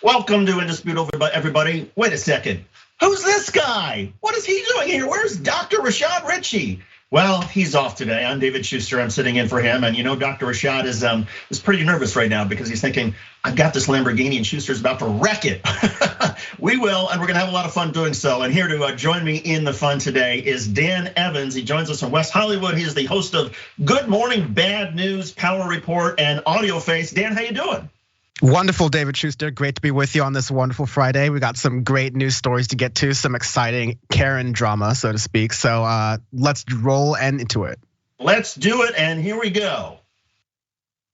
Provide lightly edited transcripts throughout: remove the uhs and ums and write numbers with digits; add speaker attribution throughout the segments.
Speaker 1: Welcome to Indisputable, everybody. Wait a second. Who's this guy? What is he doing here? Where's Dr. Rashad Richey? Well, he's off today. I'm David Shuster. I'm sitting in for him. And you know, Dr. Rashad is pretty nervous right now because he's thinking, I've got this Lamborghini and Shuster's about to wreck it. We will, and we're gonna have a lot of fun doing so. And here to join me in the fun today is Dan Evans. He joins us from West Hollywood. He is the host of Good Morning Bad News, Power Report, and Audio Face. Dan, how you doing?
Speaker 2: Wonderful, David Shuster. Great to be with you on this wonderful Friday. We got some great news stories to get to, some exciting Karen drama, so to speak. So let's roll into it.
Speaker 1: Let's do it, and here we go.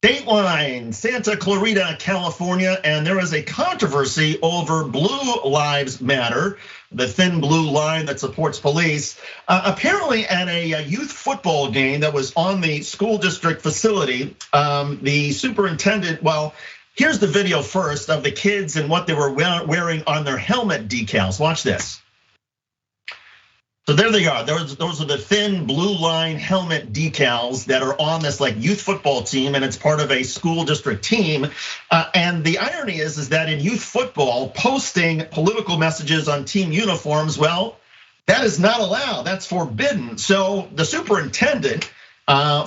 Speaker 1: Dateline, Santa Clarita, California, and there is a controversy over Blue Lives Matter, the thin blue line that supports police. Apparently at a youth football game that was on the school district facility, the superintendent, here's the video first of the kids and what they were wearing on their helmet decals. Watch this. So there they are. Those are the thin blue line helmet decals that are on this like youth football team, and it's part of a school district team. And the irony is that in youth football, posting political messages on team uniforms, well, that is not allowed. That's forbidden. So the superintendent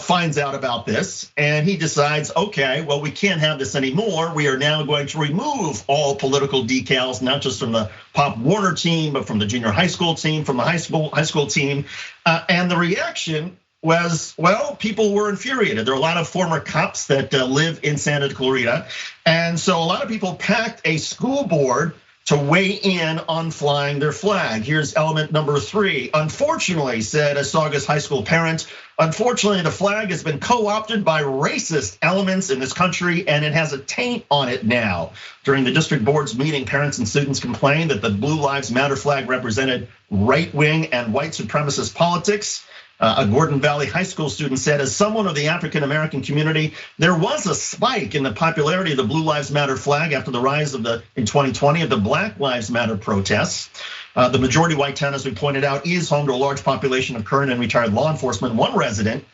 Speaker 1: finds out about this and he decides, okay, well, we can't have this anymore. We are now going to remove all political decals, not just from the Pop Warner team, but from the junior high school team, from the high school team. And the reaction was, well, people were infuriated. There are a lot of former cops that live in Santa Clarita. And so a lot of people packed a school board to weigh in on flying their flag. Here's element number 3. Unfortunately, said a Saugus High School parent, unfortunately, the flag has been co-opted by racist elements in this country and it has a taint on it now. During the district board's meeting, parents and students complained that the Blue Lives Matter flag represented right-wing and white supremacist politics. A Gordon Valley High School student said, as someone of the African American community, there was a spike in the popularity of the Blue Lives Matter flag after the rise in 2020 of the Black Lives Matter protests. The majority white town, as we pointed out, is home to a large population of current and retired law enforcement. One resident,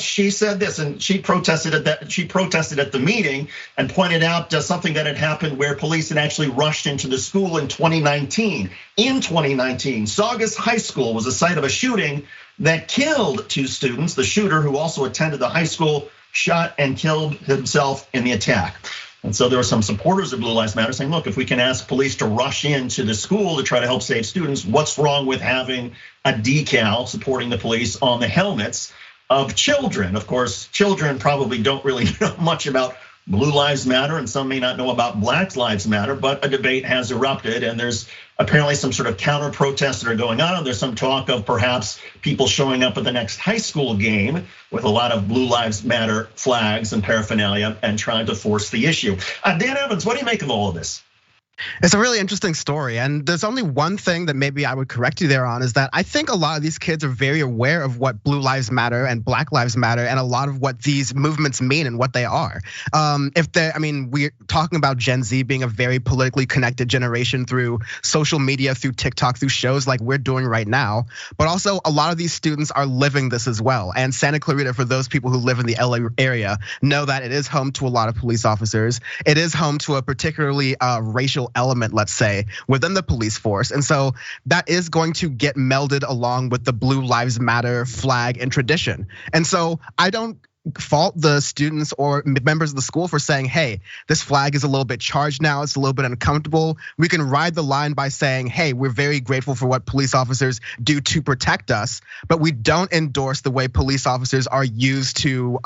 Speaker 1: she said this, and she protested at the meeting and pointed out something that had happened where police had actually rushed into the school in 2019. In 2019, Saugus High School was the site of a shooting that killed 2 students. The shooter, who also attended the high school, shot and killed himself in the attack. And so there were some supporters of Blue Lives Matter saying, look, if we can ask police to rush into the school to try to help save students, what's wrong with having a decal supporting the police on the helmets of children? Of course, children probably don't really know much about Blue Lives Matter, and some may not know about Black Lives Matter, but a debate has erupted, and there's apparently some sort of counter protests that are going on. There's some talk of perhaps people showing up at the next high school game with a lot of Blue Lives Matter flags and paraphernalia and trying to force the issue. Dan Evans, what do you make of all of this?
Speaker 2: It's a really interesting story, and there's only one thing that maybe I would correct you there on, is that I think a lot of these kids are very aware of what Blue Lives Matter and Black Lives Matter and a lot of what these movements mean and what they are. We're talking about Gen Z being a very politically connected generation through social media, through TikTok, through shows like we're doing right now. But also a lot of these students are living this as well. And Santa Clarita, for those people who live in the LA area, know that it is home to a lot of police officers. It is home to a particularly racial element, let's say, within the police force. And so that is going to get melded along with the Blue Lives Matter flag and tradition. And so I don't fault the students or members of the school for saying, hey, this flag is a little bit charged now, it's a little bit uncomfortable. We can ride the line by saying, hey, we're very grateful for what police officers do to protect us, but we don't endorse the way police officers are used to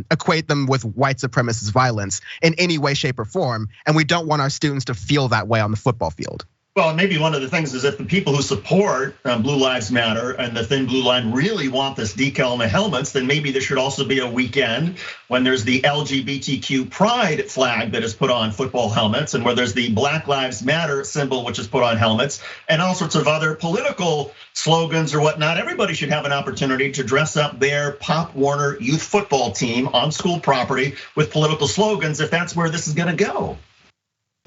Speaker 2: equate them with white supremacist violence in any way, shape, or form. And we don't want our students to feel that way on the football field.
Speaker 1: Well, maybe one of the things is if the people who support Blue Lives Matter and the thin blue line really want this decal on the helmets, then maybe there should also be a weekend when there's the LGBTQ pride flag that is put on football helmets, and where there's the Black Lives Matter symbol, which is put on helmets, and all sorts of other political slogans or whatnot. Everybody should have an opportunity to dress up their Pop Warner youth football team on school property with political slogans if that's where this is gonna go.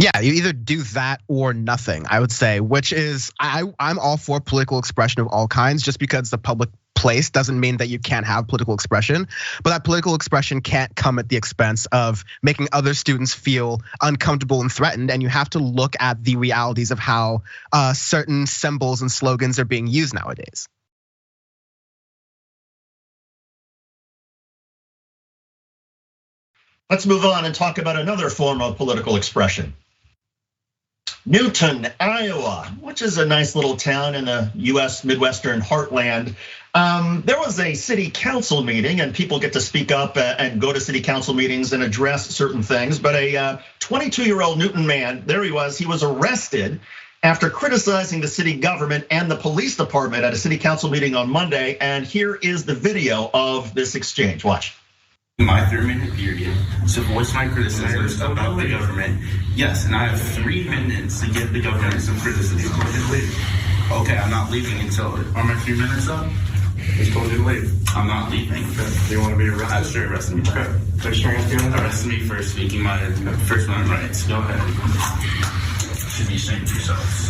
Speaker 2: Yeah, you either do that or nothing, I would say, which is, I'm all for political expression of all kinds. Just because the public place doesn't mean that you can't have political expression, but that political expression can't come at the expense of making other students feel uncomfortable and threatened. And you have to look at the realities of how certain symbols and slogans are being used nowadays.
Speaker 1: Let's move on and talk about another form of political expression. Newton, Iowa, which is a nice little town in the US Midwestern heartland. There was a city council meeting, and people get to speak up and go to city council meetings and address certain things. But a 22-year-old Newton man, there he was arrested after criticizing the city government and the police department at a city council meeting on Monday. And here is the video of this exchange. Watch.
Speaker 3: My 3-minute period to voice my criticisms about the government. Yes, and I have 3 minutes to give the government some criticism. Okay, I'm not leaving until. Are my 3 minutes up?
Speaker 4: Just told you to leave.
Speaker 3: I'm not leaving.
Speaker 4: Okay. Do you want to be arrested?
Speaker 3: Sure, arrest me.
Speaker 4: Okay. Thanks for asking.
Speaker 3: Arrest me for speaking my First Amendment rights. Go ahead. You should be ashamed of yourselves.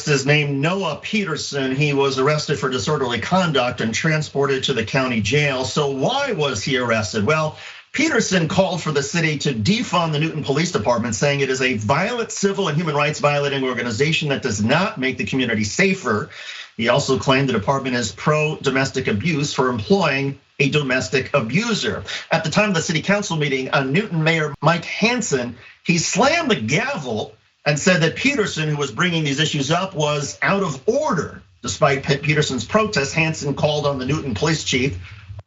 Speaker 1: Is named Noah Peterson. He was arrested for disorderly conduct and transported to the county jail. So why was he arrested? Well, Peterson called for the city to defund the Newton Police Department, saying it is a violent civil and human rights violating organization that does not make the community safer. He also claimed the department is pro-domestic abuse for employing a domestic abuser. At the time of the city council meeting, Newton Mayor Mike Hansen, he slammed the gavel and said that Peterson, who was bringing these issues up, was out of order. Despite Peterson's protest, Hansen called on the Newton police chief,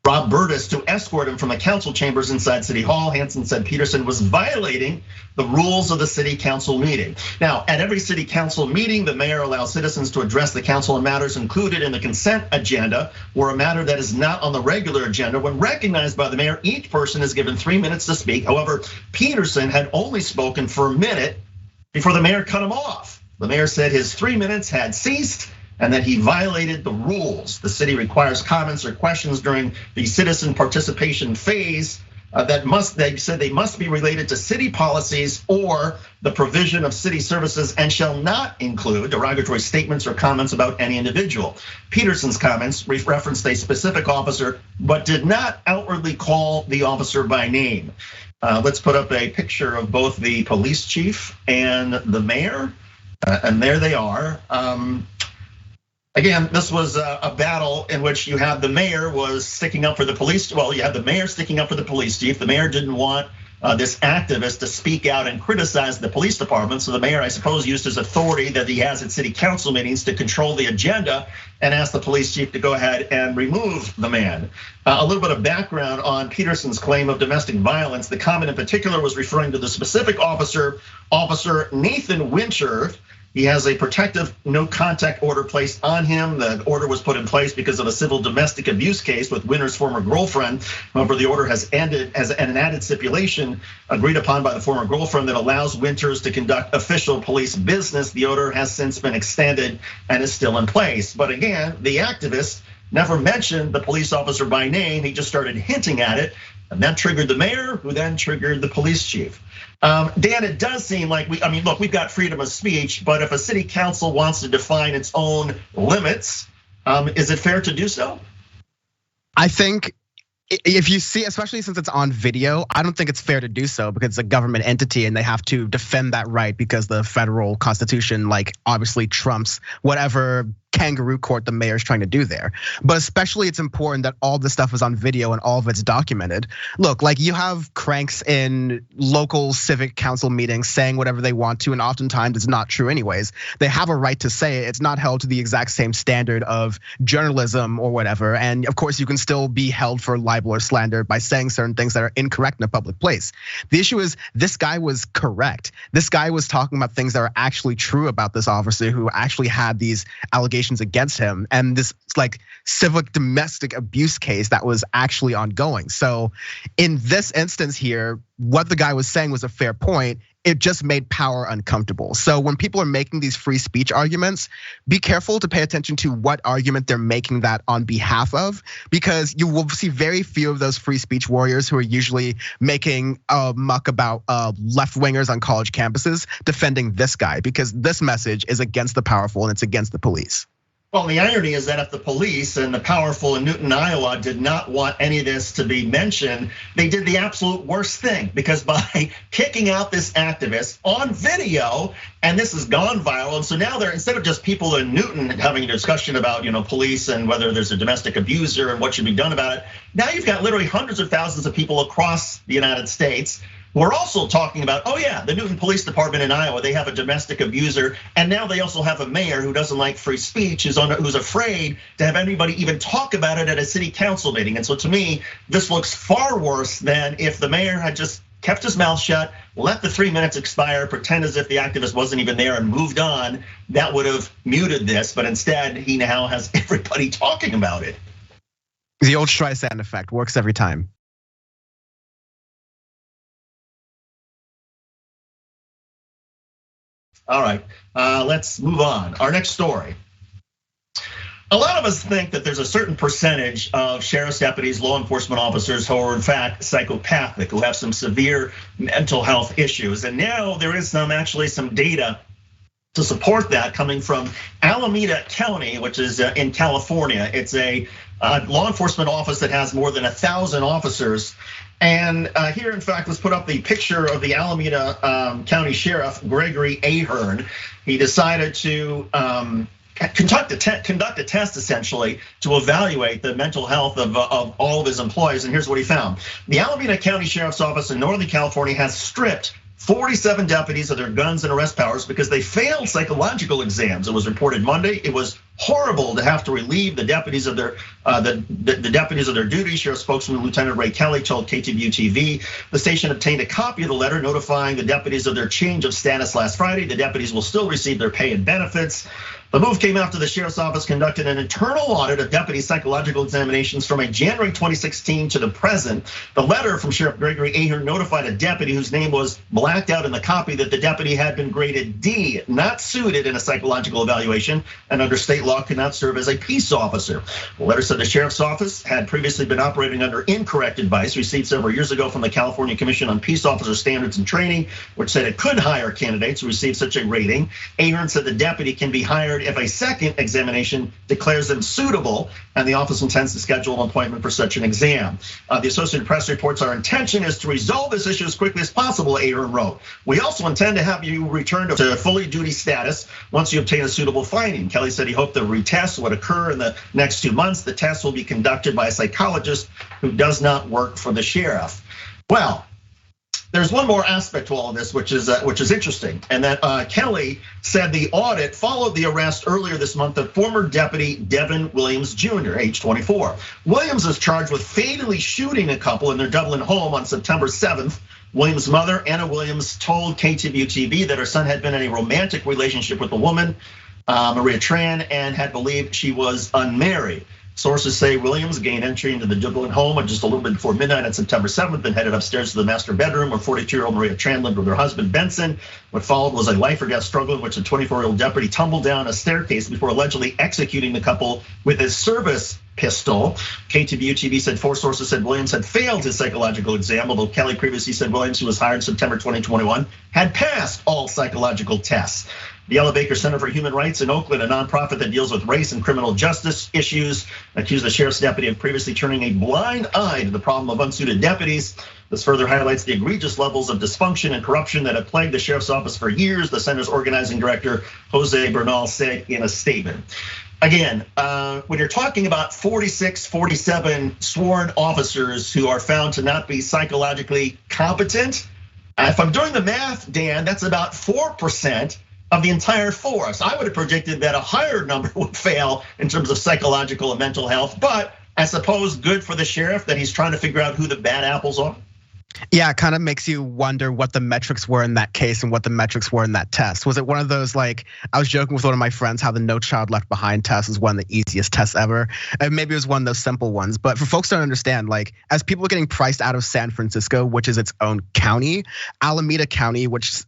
Speaker 1: Rob Burtis, to escort him from the council chambers inside City Hall. Hansen said Peterson was violating the rules of the city council meeting. Now, at every city council meeting, the mayor allows citizens to address the council on matters included in the consent agenda or a matter that is not on the regular agenda. When recognized by the mayor, each person is given 3 minutes to speak. However, Peterson had only spoken for a minute before the mayor cut him off. The mayor said his 3 minutes had ceased and that he violated the rules. The city requires comments or questions during the citizen participation phase they said they must be related to city policies or the provision of city services and shall not include derogatory statements or comments about any individual. Peterson's comments referenced a specific officer, but did not outwardly call the officer by name. Let's put up a picture of both the police chief and the mayor, and there they are. Again, this was a battle in which you had the mayor was sticking up for the police. Well, you had the mayor sticking up for the police chief. The mayor didn't want this activist to speak out and criticize the police department. So the mayor, I suppose, used his authority that he has at city council meetings to control the agenda and asked the police chief to go ahead and remove the man. A little bit of background on Peterson's claim of domestic violence. The comment in particular was referring to the specific officer, Officer Nathan Winter. He has a protective no contact order placed on him. The order was put in place because of a civil domestic abuse case with Winter's former girlfriend. However, the order has ended as an added stipulation agreed upon by the former girlfriend that allows Winters to conduct official police business. The order has since been extended and is still in place. But again, the activist never mentioned the police officer by name. He just started hinting at it, and that triggered the mayor, who then triggered the police chief. Dan, it does seem like look, we've got freedom of speech, but if a city council wants to define its own limits, is it fair to do so?
Speaker 2: I think if you see, especially since it's on video, I don't think it's fair to do so because it's a government entity and they have to defend that right because the federal constitution obviously trumps whatever kangaroo court the mayor's trying to do there. But especially it's important that all this stuff is on video and all of it's documented. Look, you have cranks in local civic council meetings saying whatever they want to, and oftentimes it's not true anyways. They have a right to say it. It's not held to the exact same standard of journalism or whatever. And of course you can still be held for libel or slander by saying certain things that are incorrect in a public place. The issue is this guy was correct. This guy was talking about things that are actually true about this officer who actually had these allegations against him and this civic domestic abuse case that was actually ongoing. So in this instance here, what the guy was saying was a fair point. It just made power uncomfortable. So when people are making these free speech arguments, be careful to pay attention to what argument they're making that on behalf of, because you will see very few of those free speech warriors who are usually making a muck about left-wingers on college campuses defending this guy, because this message is against the powerful and it's against the police.
Speaker 1: Well, the irony is that if the police and the powerful in Newton, Iowa did not want any of this to be mentioned, they did the absolute worst thing, because by kicking out this activist on video, and this has gone viral, and so now they're, instead of just people in Newton having a discussion about police and whether there's a domestic abuser and what should be done about it, now you've got literally hundreds of thousands of people across the United States. We're also talking about, oh yeah, the Newton Police Department in Iowa, they have a domestic abuser, and now they also have a mayor who doesn't like free speech, who's afraid to have anybody even talk about it at a city council meeting. And so to me, this looks far worse than if the mayor had just kept his mouth shut, let the 3 minutes expire, pretend as if the activist wasn't even there and moved on. That would have muted this, but instead he now has everybody talking about it.
Speaker 2: The old Streisand effect works every time.
Speaker 1: All right, let's move on. Our next story. A lot of us think that there's a certain percentage of sheriff's deputies, law enforcement officers who are in fact psychopathic, who have some severe mental health issues. And now there is actually some data to support that coming from Alameda County, which is in California. It's a law enforcement office that has more than 1,000 officers. And here, in fact, let's put up the picture of the Alameda County Sheriff, Gregory Ahern. He decided to conduct a test essentially to evaluate the mental health of all of his employees. And here's what he found. The Alameda County Sheriff's Office in Northern California has stripped 47 deputies of their guns and arrest powers because they failed psychological exams. It was reported Monday. It was horrible to have to relieve the deputies of their the deputies of their duties. Sheriff spokesman Lieutenant Ray Kelly told KTVU TV the station obtained a copy of the letter notifying the deputies of their change of status last Friday. The deputies will still receive their pay and benefits. The move came after the sheriff's office conducted an internal audit of deputy psychological examinations from January 2016 to the present. The letter from Sheriff Gregory Ahern notified a deputy whose name was blacked out in the copy that the deputy had been graded D, not suited in a psychological evaluation, and under state law could not serve as a peace officer. The letter said the sheriff's office had previously been operating under incorrect advice received several years ago from the California Commission on Peace Officer Standards and Training, which said it could hire candidates who received such a rating. Ahern said the deputy can be hired if a second examination declares them suitable, and the office intends to schedule an appointment for such an exam. The Associated Press reports our intention is to resolve this issue as quickly as possible, Ahern wrote. We also intend to have you return to fully duty status once you obtain a suitable finding. Kelly said he hoped the retest would occur in the next 2 months. The test will be conducted by a psychologist who does not work for the sheriff. Well, there's one more aspect to all of this, which is interesting, and that Kelly said the audit followed the arrest earlier this month of former deputy Devin Williams Jr., age 24. Williams is charged with fatally shooting a couple in their Dublin home on September 7th. Williams' mother, Anna Williams, told KTVU TV that her son had been in a romantic relationship with a woman, Maria Tran, and had believed she was unmarried. Sources say Williams gained entry into the Dublin home at just a little bit before midnight on September 7th and headed upstairs to the master bedroom where 42-year-old Maria Tran lived with her husband, Benson. What followed was a life or death struggle in which a 24-year-old deputy tumbled down a staircase before allegedly executing the couple with his service pistol. KTVU TV said 4 sources said Williams had failed his psychological exam, although Kelly previously said Williams, who was hired in September 2021, had passed all psychological tests. The Ella Baker Center for Human Rights in Oakland, a nonprofit that deals with race and criminal justice issues, accused the sheriff's deputy of previously turning a blind eye to the problem of unsuited deputies. This further highlights the egregious levels of dysfunction and corruption that have plagued the sheriff's office for years, the center's organizing director, Jose Bernal, said in a statement. Again, when you're talking about 46, 47 sworn officers who are found to not be psychologically competent, if I'm doing the math, Dan, that's about 4% of the entire force. I would have predicted that a higher number would fail in terms of psychological and mental health, but I suppose good for the sheriff that he's trying to figure out who the bad apples are.
Speaker 2: Yeah, it kind of makes you wonder what the metrics were in that case and what the metrics were in that test. Was it one of those, like, I was joking with one of my friends how the No Child Left Behind test is one of the easiest tests ever. And maybe it was one of those simple ones. But for folks to understand, like, as people are getting priced out of San Francisco, which is its own county, Alameda County, which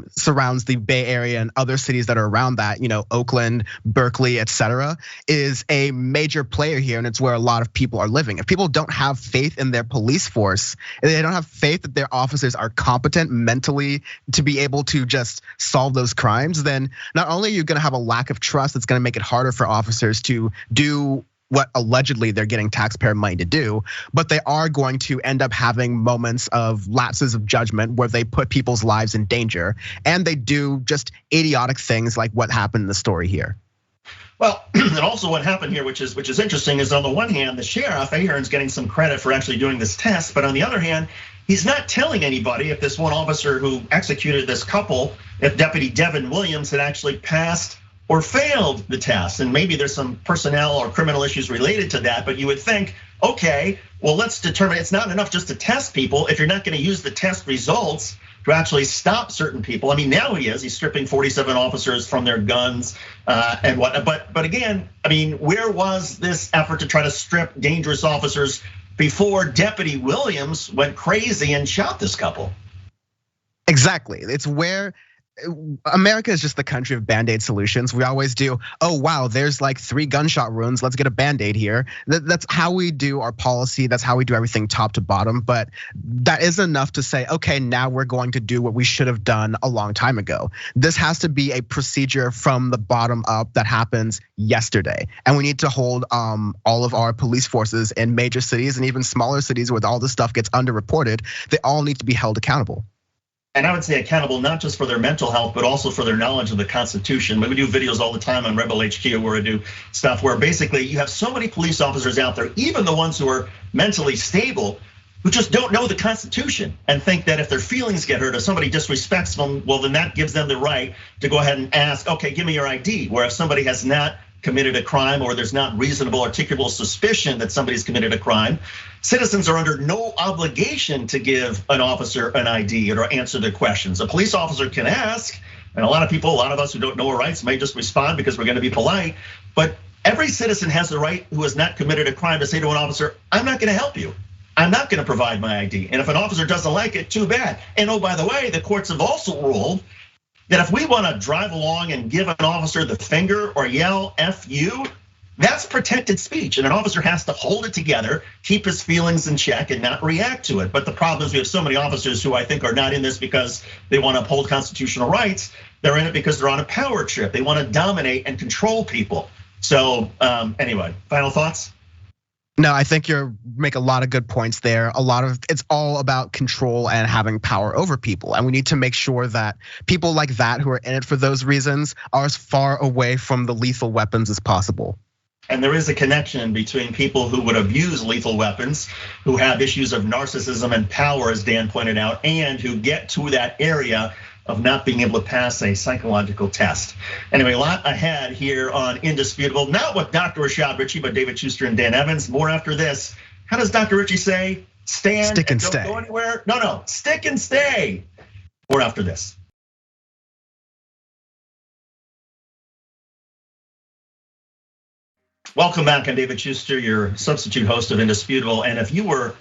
Speaker 2: surrounds the Bay Area and other cities that are around that, Oakland, Berkeley, etc., is a major player here, and it's where a lot of people are living. If people don't have faith in their police force, they don't have faith that their officers are competent mentally to be able to just solve those crimes, then not only are you gonna have a lack of trust that's gonna make it harder for officers to do what allegedly they're getting taxpayer money to do, but they are going to end up having moments of lapses of judgment where they put people's lives in danger, and they do just idiotic things like what happened in the story here.
Speaker 1: Well, and also what happened here, which is interesting, is on the one hand, the sheriff Ahern's getting some credit for actually doing this test, but on the other hand, he's not telling anybody if this one officer who executed this couple, if Deputy Devin Williams had actually passed or failed the test. And maybe there's some personnel or criminal issues related to that, but you would think, okay, well, let's determine it's not enough just to test people if you're not gonna use the test results to actually stop certain people. I mean, now he's stripping 47 officers from their guns and whatnot. But again, I mean, where was this effort to try to strip dangerous officers before Deputy Williams went crazy and shot this couple?
Speaker 2: Exactly, it's where America is just the country of Band-Aid solutions. We always do, oh wow, there's like 3 gunshot wounds, let's get a Band-Aid here. That's how we do our policy, that's how we do everything top to bottom. But that isn't enough to say, okay, now we're going to do what we should have done a long time ago. This has to be a procedure from the bottom up that happens yesterday. And we need to hold all of our police forces in major cities and even smaller cities where all this stuff gets underreported. They all need to be held accountable.
Speaker 1: And I would say accountable not just for their mental health, but also for their knowledge of the Constitution. We do videos all the time on Rebel HQ where I do stuff where basically you have so many police officers out there, even the ones who are mentally stable, who just don't know the Constitution and think that if their feelings get hurt, if somebody disrespects them, well, then that gives them the right to go ahead and ask, okay, give me your ID. Where if somebody has not committed a crime or there's not reasonable articulable suspicion that somebody's committed a crime, citizens are under no obligation to give an officer an ID or answer their questions. A police officer can ask, and a lot of us who don't know our rights may just respond because we're gonna be polite, but every citizen has the right who has not committed a crime to say to an officer, I'm not gonna help you. I'm not gonna provide my ID. And if an officer doesn't like it, too bad. And oh, by the way, the courts have also ruled that if we wanna drive along and give an officer the finger or yell F you, that's protected speech. And an officer has to hold it together, keep his feelings in check and not react to it. But the problem is we have so many officers who I think are not in this because they wanna uphold constitutional rights. They're in it because they're on a power trip. They wanna dominate and control people. So anyway, final thoughts?
Speaker 2: No, I think you make a lot of good points there. It's all about control and having power over people. And we need to make sure that people like that who are in it for those reasons are as far away from the lethal weapons as possible.
Speaker 1: And there is a connection between people who would abuse lethal weapons, who have issues of narcissism and power, as Dan pointed out, and who get to that area of not being able to pass a psychological test. Anyway, a lot ahead here on Indisputable. Not with Dr. Rashad Richey, but David Shuster and Dan Evans. More after this. How does Dr. Richey say? Stand
Speaker 2: stick and
Speaker 1: don't
Speaker 2: stay.
Speaker 1: Go anywhere? No, stick and stay. More after this. Welcome back. I'm David Shuster, your substitute host of Indisputable. And if you were,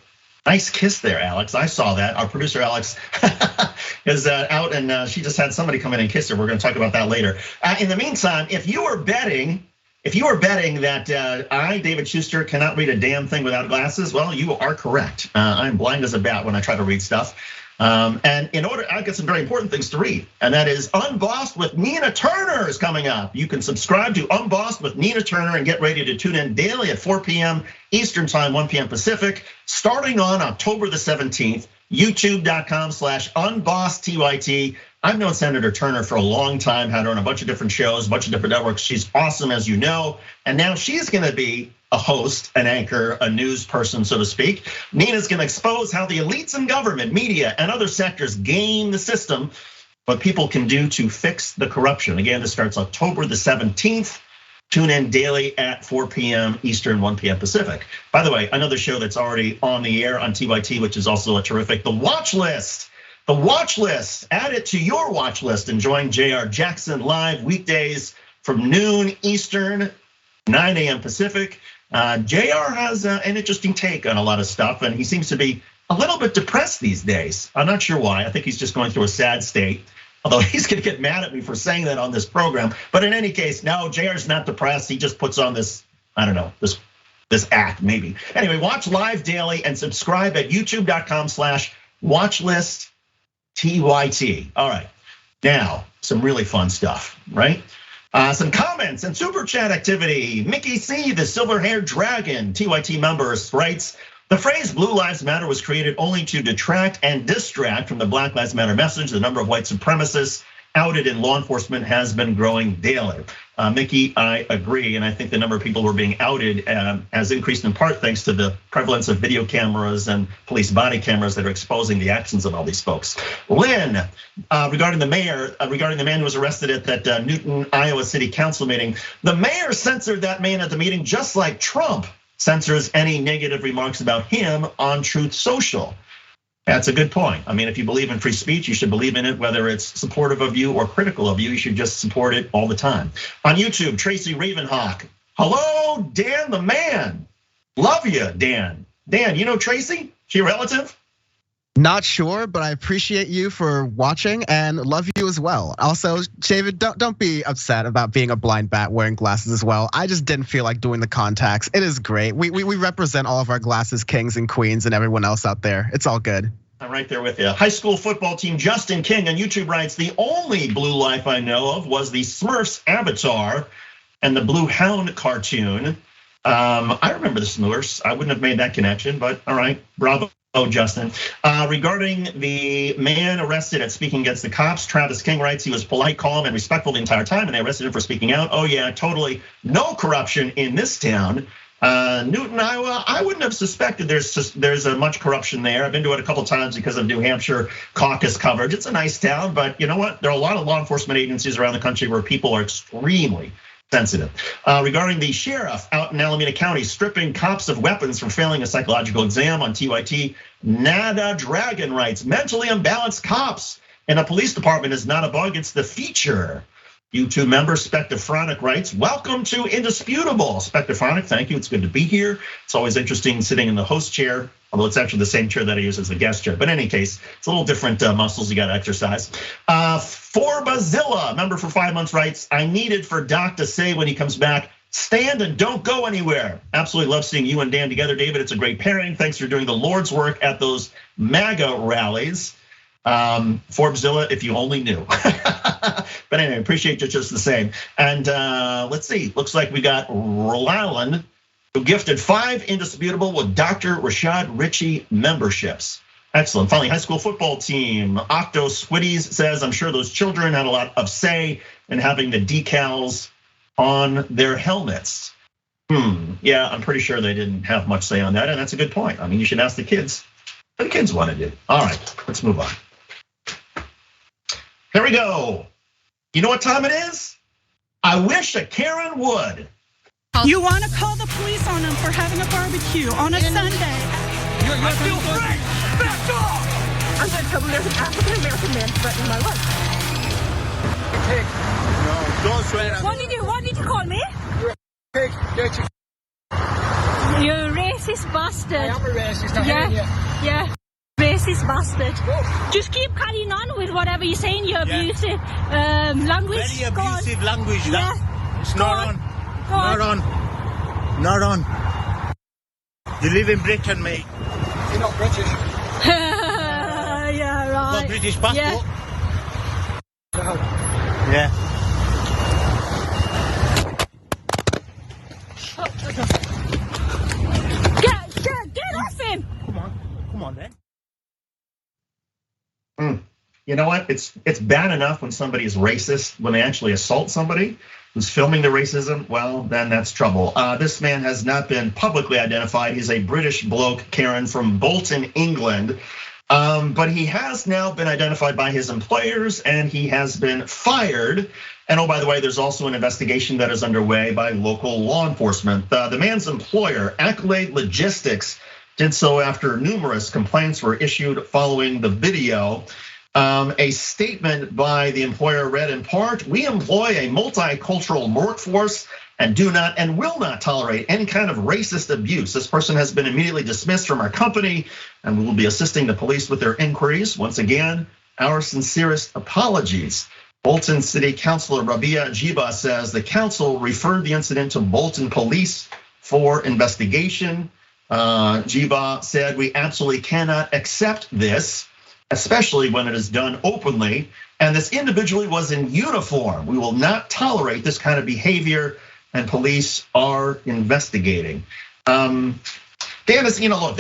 Speaker 1: nice kiss there, Alex. I saw that. Our producer, Alex, is out and she just had somebody come in and kiss her. We're gonna talk about that later. In the meantime, if you were betting that I, David Shuster, cannot read a damn thing without glasses, well, you are correct. I'm blind as a bat when I try to read stuff. And in order, I've got some very important things to read, and that is Unbossed with Nina Turner is coming up. You can subscribe to Unbossed with Nina Turner and get ready to tune in daily at 4 p.m. Eastern time, 1 p.m. Pacific, starting on October the 17th, youtube.com/unbossedTYT. I've known Senator Turner for a long time, had her on a bunch of different shows, a bunch of different networks. She's awesome, as you know, and now she's gonna be a host, an anchor, a news person, so to speak. Nina's gonna expose how the elites in government, media, and other sectors game the system, what people can do to fix the corruption. Again, this starts October the 17th. Tune in daily at 4 p.m. Eastern, 1 p.m. Pacific. By the way, another show that's already on the air on TYT, which is also a terrific, The Watch List. The Watch List, add it to your watch list and join JR Jackson live weekdays from noon Eastern, 9 a.m. Pacific. JR has an interesting take on a lot of stuff, and he seems to be a little bit depressed these days. I'm not sure why. I think he's just going through a sad state. Although he's gonna get mad at me for saying that on this program. But in any case, no, JR's not depressed. He just puts on this, I don't know, this act maybe. Anyway, watch live daily and subscribe at youtube.com/watchlist_TYT. All right, now some really fun stuff, right? Some comments and super chat activity. Mickey C, the silver-haired dragon, TYT member, writes, the phrase Blue Lives Matter was created only to detract and distract from the Black Lives Matter message. The number of white supremacists outed in law enforcement has been growing daily. Mickey, I agree, and I think the number of people who are being outed has increased in part thanks to the prevalence of video cameras and police body cameras that are exposing the actions of all these folks. Lynn, regarding the mayor, regarding the man who was arrested at that Newton, Iowa City Council meeting, the mayor censored that man at the meeting just like Trump censors any negative remarks about him on Truth Social. That's a good point. I mean, if you believe in free speech, you should believe in it, whether it's supportive of you or critical of you. You should just support it all the time. On YouTube, Tracy Ravenhawk. Hello, Dan the man. Love you, Dan. Dan, you know Tracy? She a relative?
Speaker 2: Not sure, but I appreciate you for watching and love you as well. Also, David, don't be upset about being a blind bat wearing glasses as well. I just didn't feel like doing the contacts. It is great. We represent all of our glasses kings and queens and everyone else out there. It's all good.
Speaker 1: I'm right there with you. High school football team Justin King on YouTube writes, the only blue life I know of was the Smurfs avatar and the Blue Hound cartoon. I remember the Smurfs. I wouldn't have made that connection, but all right, bravo. Oh, Justin. Regarding the man arrested at speaking against the cops, Travis King writes he was polite, calm, and respectful the entire time, and they arrested him for speaking out. Oh yeah, totally no corruption in this town. Newton, Iowa, I wouldn't have suspected there's much corruption there. I've been to it a couple times because of New Hampshire caucus coverage. It's a nice town, but you know what? There are a lot of law enforcement agencies around the country where people are extremely sensitive. Regarding the sheriff out in Alameda County stripping cops of weapons for failing a psychological exam on TYT, Nada Dragon writes, mentally imbalanced cops in a police department is not a bug, it's the feature. YouTube member Spectrophronic writes, welcome to Indisputable. Spectrophronic, thank you, it's good to be here. It's always interesting sitting in the host chair, although it's actually the same chair that I use as the guest chair. But in any case, it's a little different muscles you gotta exercise. Forbazilla, member for 5 months writes, I needed for Doc to say when he comes back, stand and don't go anywhere. Absolutely love seeing you and Dan together, David. It's a great pairing. Thanks for doing the Lord's work at those MAGA rallies. Forbezilla, if you only knew. But anyway, appreciate you just the same. And let's see, looks like we got Rylan, who gifted 5 Indisputable with Dr. Rashad Richey memberships. Excellent. Finally, high school football team. Octo Squiddies says, I'm sure those children had a lot of say in having the decals on their helmets. Yeah, I'm pretty sure they didn't have much say on that, and that's a good point. I mean, you should ask the kids. The kids wanted it. All right, let's move on. Here we go. You know what time it is? I wish a Karen would.
Speaker 5: You want to call the police on them for having a barbecue on a Sunday?
Speaker 6: I feel free. Back off!
Speaker 7: I'm going to tell them there's an African-American man threatening my life.
Speaker 6: No, don't swear.
Speaker 7: What did you call me?
Speaker 6: Get your...
Speaker 7: You racist bastard.
Speaker 6: I am a racist.
Speaker 7: Yeah. Racist bastard. Just keep carrying on with whatever you're saying, your abusive language.
Speaker 6: Very abusive language, that.
Speaker 7: Yeah.
Speaker 6: It's not on. Not on. You live in Britain, mate. You're not British.
Speaker 7: Yeah, right.
Speaker 6: Got British passport. Yeah.
Speaker 7: Get off him!
Speaker 6: Come on then.
Speaker 1: You know what? It's bad enough when somebody is racist, when they actually assault somebody who's filming the racism, well, then that's trouble. This man has not been publicly identified. He's a British bloke, Karen, from Bolton, England. But he has now been identified by his employers and he has been fired. And oh, by the way, there's also an investigation that is underway by local law enforcement. The man's employer, Accolade Logistics, did so after numerous complaints were issued following the video. A statement by the employer read in part, "We employ a multicultural workforce and do not and will not tolerate any kind of racist abuse. This person has been immediately dismissed from our company and we will be assisting the police with their inquiries. Once again, our sincerest apologies." Bolton City Councilor Rabia Jiba says the council referred the incident to Bolton Police for investigation. Jiba said, "We absolutely cannot accept this, especially when it is done openly. And this individual was in uniform. We will not tolerate this kind of behavior, and police are investigating." Dan, is, look,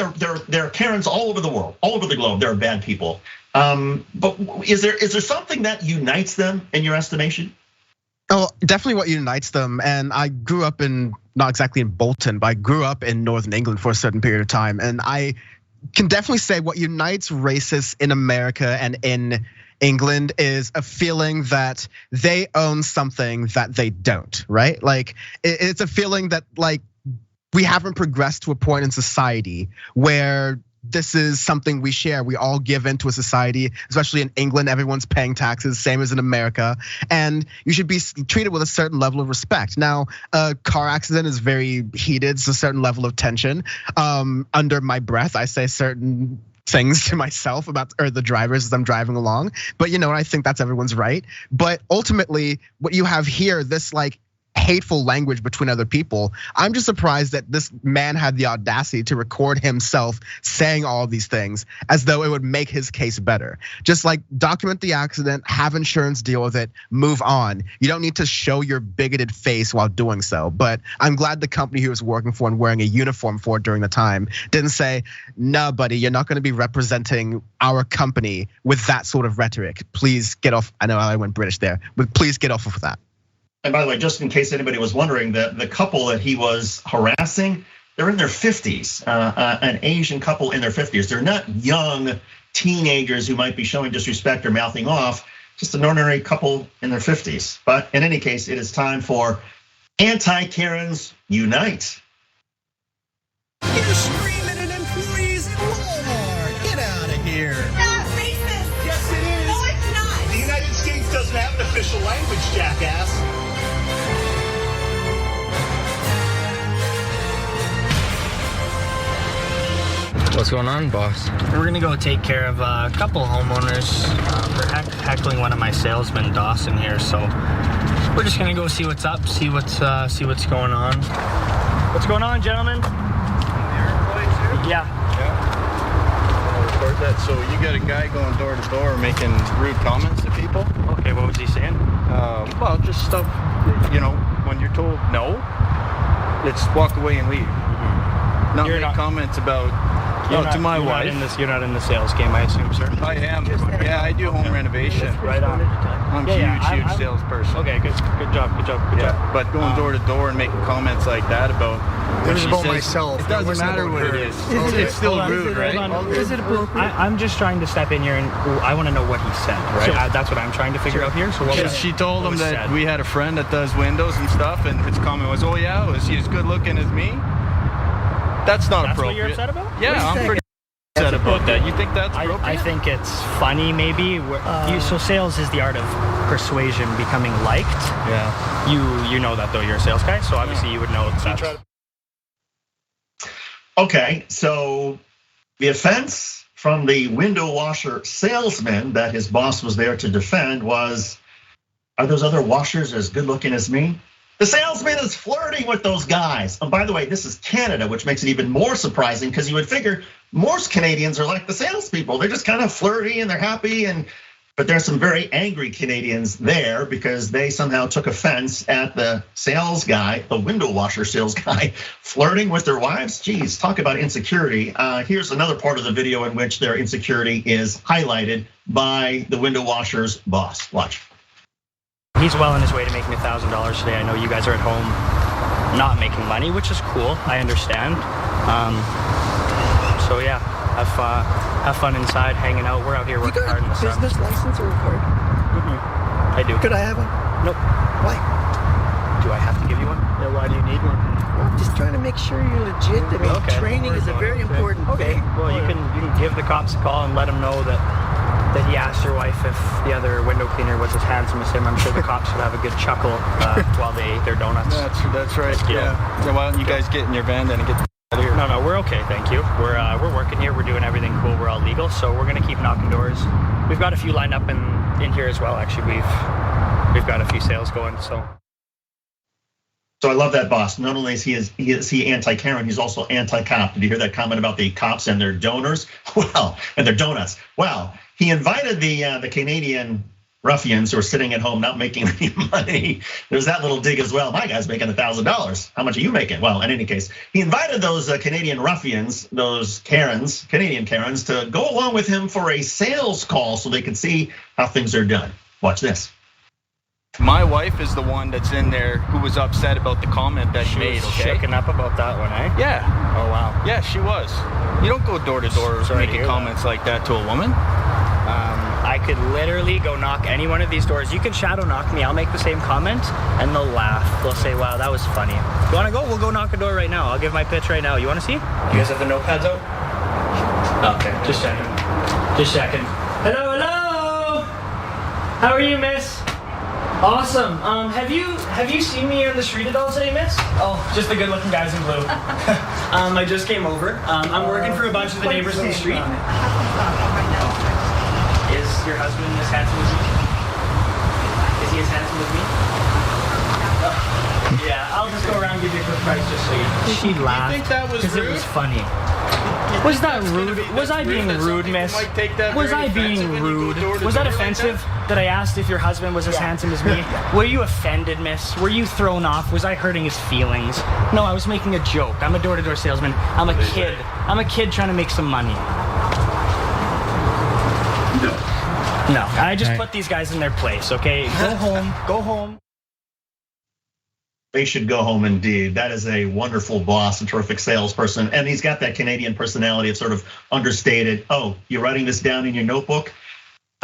Speaker 1: there are Karens all over the world, all over the globe. There are bad people. But is there something that unites them in your estimation?
Speaker 2: Oh, definitely what unites them. And I grew up not exactly in Bolton, but I grew up in Northern England for a certain period of time. And I can definitely say what unites racists in America and in England is a feeling that they own something that they don't, right? Like it's a feeling that like we haven't progressed to a point in society where this is something we share. We all give into a society, especially in England, everyone's paying taxes, same as in America. And you should be treated with a certain level of respect. Now, a car accident is very heated, it's a certain level of tension. Under my breath, I say certain things to myself about or the drivers as I'm driving along. But I think that's everyone's right. But ultimately, what you have here, this like hateful language between other people. I'm just surprised that this man had the audacity to record himself saying all of these things as though it would make his case better. Just like document the accident, have insurance deal with it, move on. You don't need to show your bigoted face while doing so. But I'm glad the company he was working for and wearing a uniform for during the time didn't say, "No, buddy, you're not gonna be representing our company with that sort of rhetoric. Please get off." I know I went British there, but please get off of that.
Speaker 1: And by the way, just in case anybody was wondering, the couple that he was harassing, they're in their 50s, an Asian couple in their 50s. They're not young teenagers who might be showing disrespect or mouthing off, just an ordinary couple in their 50s. But in any case, it is time for Anti-Karens Unite.
Speaker 8: You're screaming at employees at Walmart. Get out of here.
Speaker 9: That's racist.
Speaker 8: Yes, it is.
Speaker 9: No, it's not.
Speaker 8: The United States doesn't have an official language, jackass.
Speaker 10: What's going on, boss?
Speaker 11: We're gonna go take care of a couple homeowners for heckling one of my salesmen, Dawson here. So we're just gonna go see what's up, see what's going on. What's going on, gentlemen? Yeah.
Speaker 10: Record that. So you got a guy going door to door making rude comments to people?
Speaker 11: Okay, what was he saying?
Speaker 10: Well, just stuff. When you're told no, let's walk away and leave. Not make comments about. To my wife.
Speaker 11: You're not in the sales game, I assume, sir.
Speaker 10: I am. Yeah, I do home renovation.
Speaker 11: Right on.
Speaker 10: I'm a huge salesperson.
Speaker 11: Okay, good job.
Speaker 10: But going door to door and making comments like that about.
Speaker 6: It was about myself.
Speaker 10: It doesn't matter what it is. It's still rude, right?
Speaker 11: Is it appropriate? I'm just trying to step in here and I want to know what he said, right? That's what I'm trying to figure out here. So
Speaker 10: she told him that we had a friend that does windows and stuff, and his comment was, "Oh yeah, was he as good looking as me?" That's not appropriate. That's what
Speaker 11: you're upset about?
Speaker 10: Yeah, I'm pretty upset about that. You think that's appropriate?
Speaker 11: I think it's funny, maybe. So sales is the art of persuasion, becoming liked.
Speaker 10: Yeah.
Speaker 11: You know that though, you're a sales guy, so obviously you would know that.
Speaker 1: Okay, so the offense from the window washer salesman that his boss was there to defend was, are those other washers as good looking as me? The salesman is flirting with those guys. And by the way, this is Canada, which makes it even more surprising because you would figure most Canadians are like the salespeople. They're just kind of flirty and they're happy. But there's some very angry Canadians there because they somehow took offense at the sales guy, the window washer sales guy, flirting with their wives. Geez, talk about insecurity. Here's another part of the video in which their insecurity is highlighted by the window washer's boss. Watch.
Speaker 11: He's well on his way to making $1,000 today. I know you guys are at home not making money, which is cool. I understand. So yeah, have fun inside, hanging out. We're out here working hard in the sun.
Speaker 8: Business license or a card?
Speaker 11: I do.
Speaker 8: Could I have one?
Speaker 11: Nope.
Speaker 8: Why?
Speaker 11: Do I have to give you one? Yeah, why do you need one?
Speaker 8: Well, I'm just trying to make sure you're legit. I mean,
Speaker 11: Okay.
Speaker 8: training is a very important thing.
Speaker 11: Well, you can give the cops a call and let them know that he asked your wife if the other window cleaner was as handsome as him. I'm sure the cops would have a good chuckle while they ate their donuts.
Speaker 10: That's right. Yeah. So why don't you guys get in your van then and get out of here?
Speaker 11: No, we're okay, thank you. We're working here. We're doing everything cool. We're all legal, so we're gonna keep knocking doors. We've got a few lined up in here as well. Actually, we've got a few sales going. So
Speaker 1: I love that, boss. Not only is he anti-Karen, he's also anti-cop. Did you hear that comment about the cops and their donors? Well, and their donuts. Well, he invited the Canadian ruffians who are sitting at home not making any money. There's that little dig as well. My guy's making $1,000. How much are you making? Well, in any case, he invited those Canadian ruffians, those Karens, Canadian Karens, to go along with him for a sales call so they could see how things are done. Watch this.
Speaker 10: My wife is the one that's in there who was upset about the comment that he made, okay?
Speaker 11: Shooken up about that one, eh?
Speaker 10: Yeah.
Speaker 11: Oh, wow.
Speaker 10: Yeah, she was. You don't go door to door making comments like that to a woman.
Speaker 11: I could literally go knock any one of these doors. You can shadow knock me. I'll make the same comment, and they'll laugh. They'll say, wow, that was funny. You want to go? We'll go knock a door right now. I'll give my pitch right now. You want to see? You guys have the notepads out? Okay, just checking. Hello. How are you, miss? Awesome. Have you seen me on the street at all today, miss? Oh, just the good-looking guys in blue. I just came over. I'm working for a bunch of the neighbors on the street. Is your husband as handsome as me? Is he as handsome as me? Yeah, I'll just go around and give you a quick price just so you know. She laughed.
Speaker 10: You think that was
Speaker 11: because
Speaker 10: rude?
Speaker 11: It was funny. Was that rude? Was I being rude, miss? Was I being rude? Was that offensive that I asked if your husband was as handsome as me? Were you offended, miss? Were you thrown off? Was I hurting his feelings? No, I was making a joke. I'm a door-to-door salesman. I'm a kid. I'm a kid trying to make some money. No, I just put these guys in their place, okay? Go home.
Speaker 1: They should go home indeed. That is a wonderful boss, a terrific salesperson. And he's got that Canadian personality of sort of understated. Oh, you're writing this down in your notebook?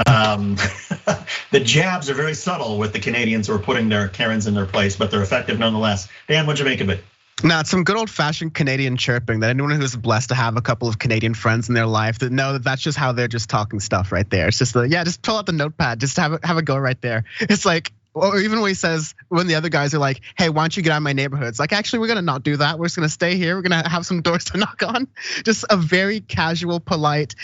Speaker 1: The jabs are very subtle with the Canadians who are putting their Karens in their place, but they're effective nonetheless. Dan, what'd you make of it?
Speaker 2: No, it's some good old-fashioned Canadian chirping that anyone who's blessed to have a couple of Canadian friends in their life that know that that's just how they're just talking stuff right there. It's just just pull out the notepad, just have a go right there. It's like, or even when he says, when the other guys are like, hey, why don't you get out of my neighborhood? It's like, actually, we're gonna not do that. We're just gonna stay here. We're gonna have some doors to knock on. Just a very casual, polite,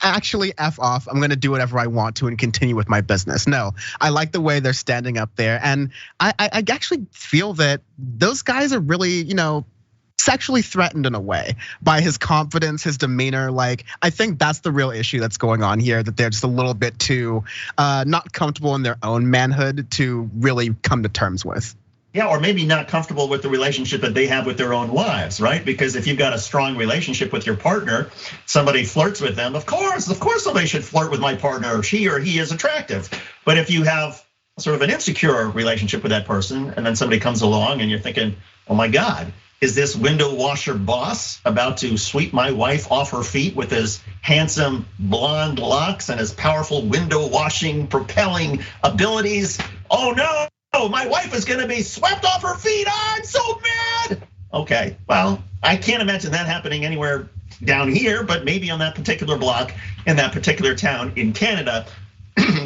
Speaker 2: actually F off. I'm gonna do whatever I want to and continue with my business. No, I like the way they're standing up there. And I actually feel that those guys are really, sexually threatened in a way by his confidence, his demeanor. Like, I think that's the real issue that's going on here, that they're just a little bit too not comfortable in their own manhood to really come to terms with.
Speaker 1: Yeah, or maybe not comfortable with the relationship that they have with their own wives, right? Because if you've got a strong relationship with your partner, somebody flirts with them, of course somebody should flirt with my partner, she or he is attractive. But if you have sort of an insecure relationship with that person, and then somebody comes along and you're thinking, oh my God, is this window washer boss about to sweep my wife off her feet with his handsome blonde locks and his powerful window washing, propelling abilities? Oh no, my wife is gonna be swept off her feet. I'm so mad. Okay, well, I can't imagine that happening anywhere down here, but maybe on that particular block in that particular town in Canada,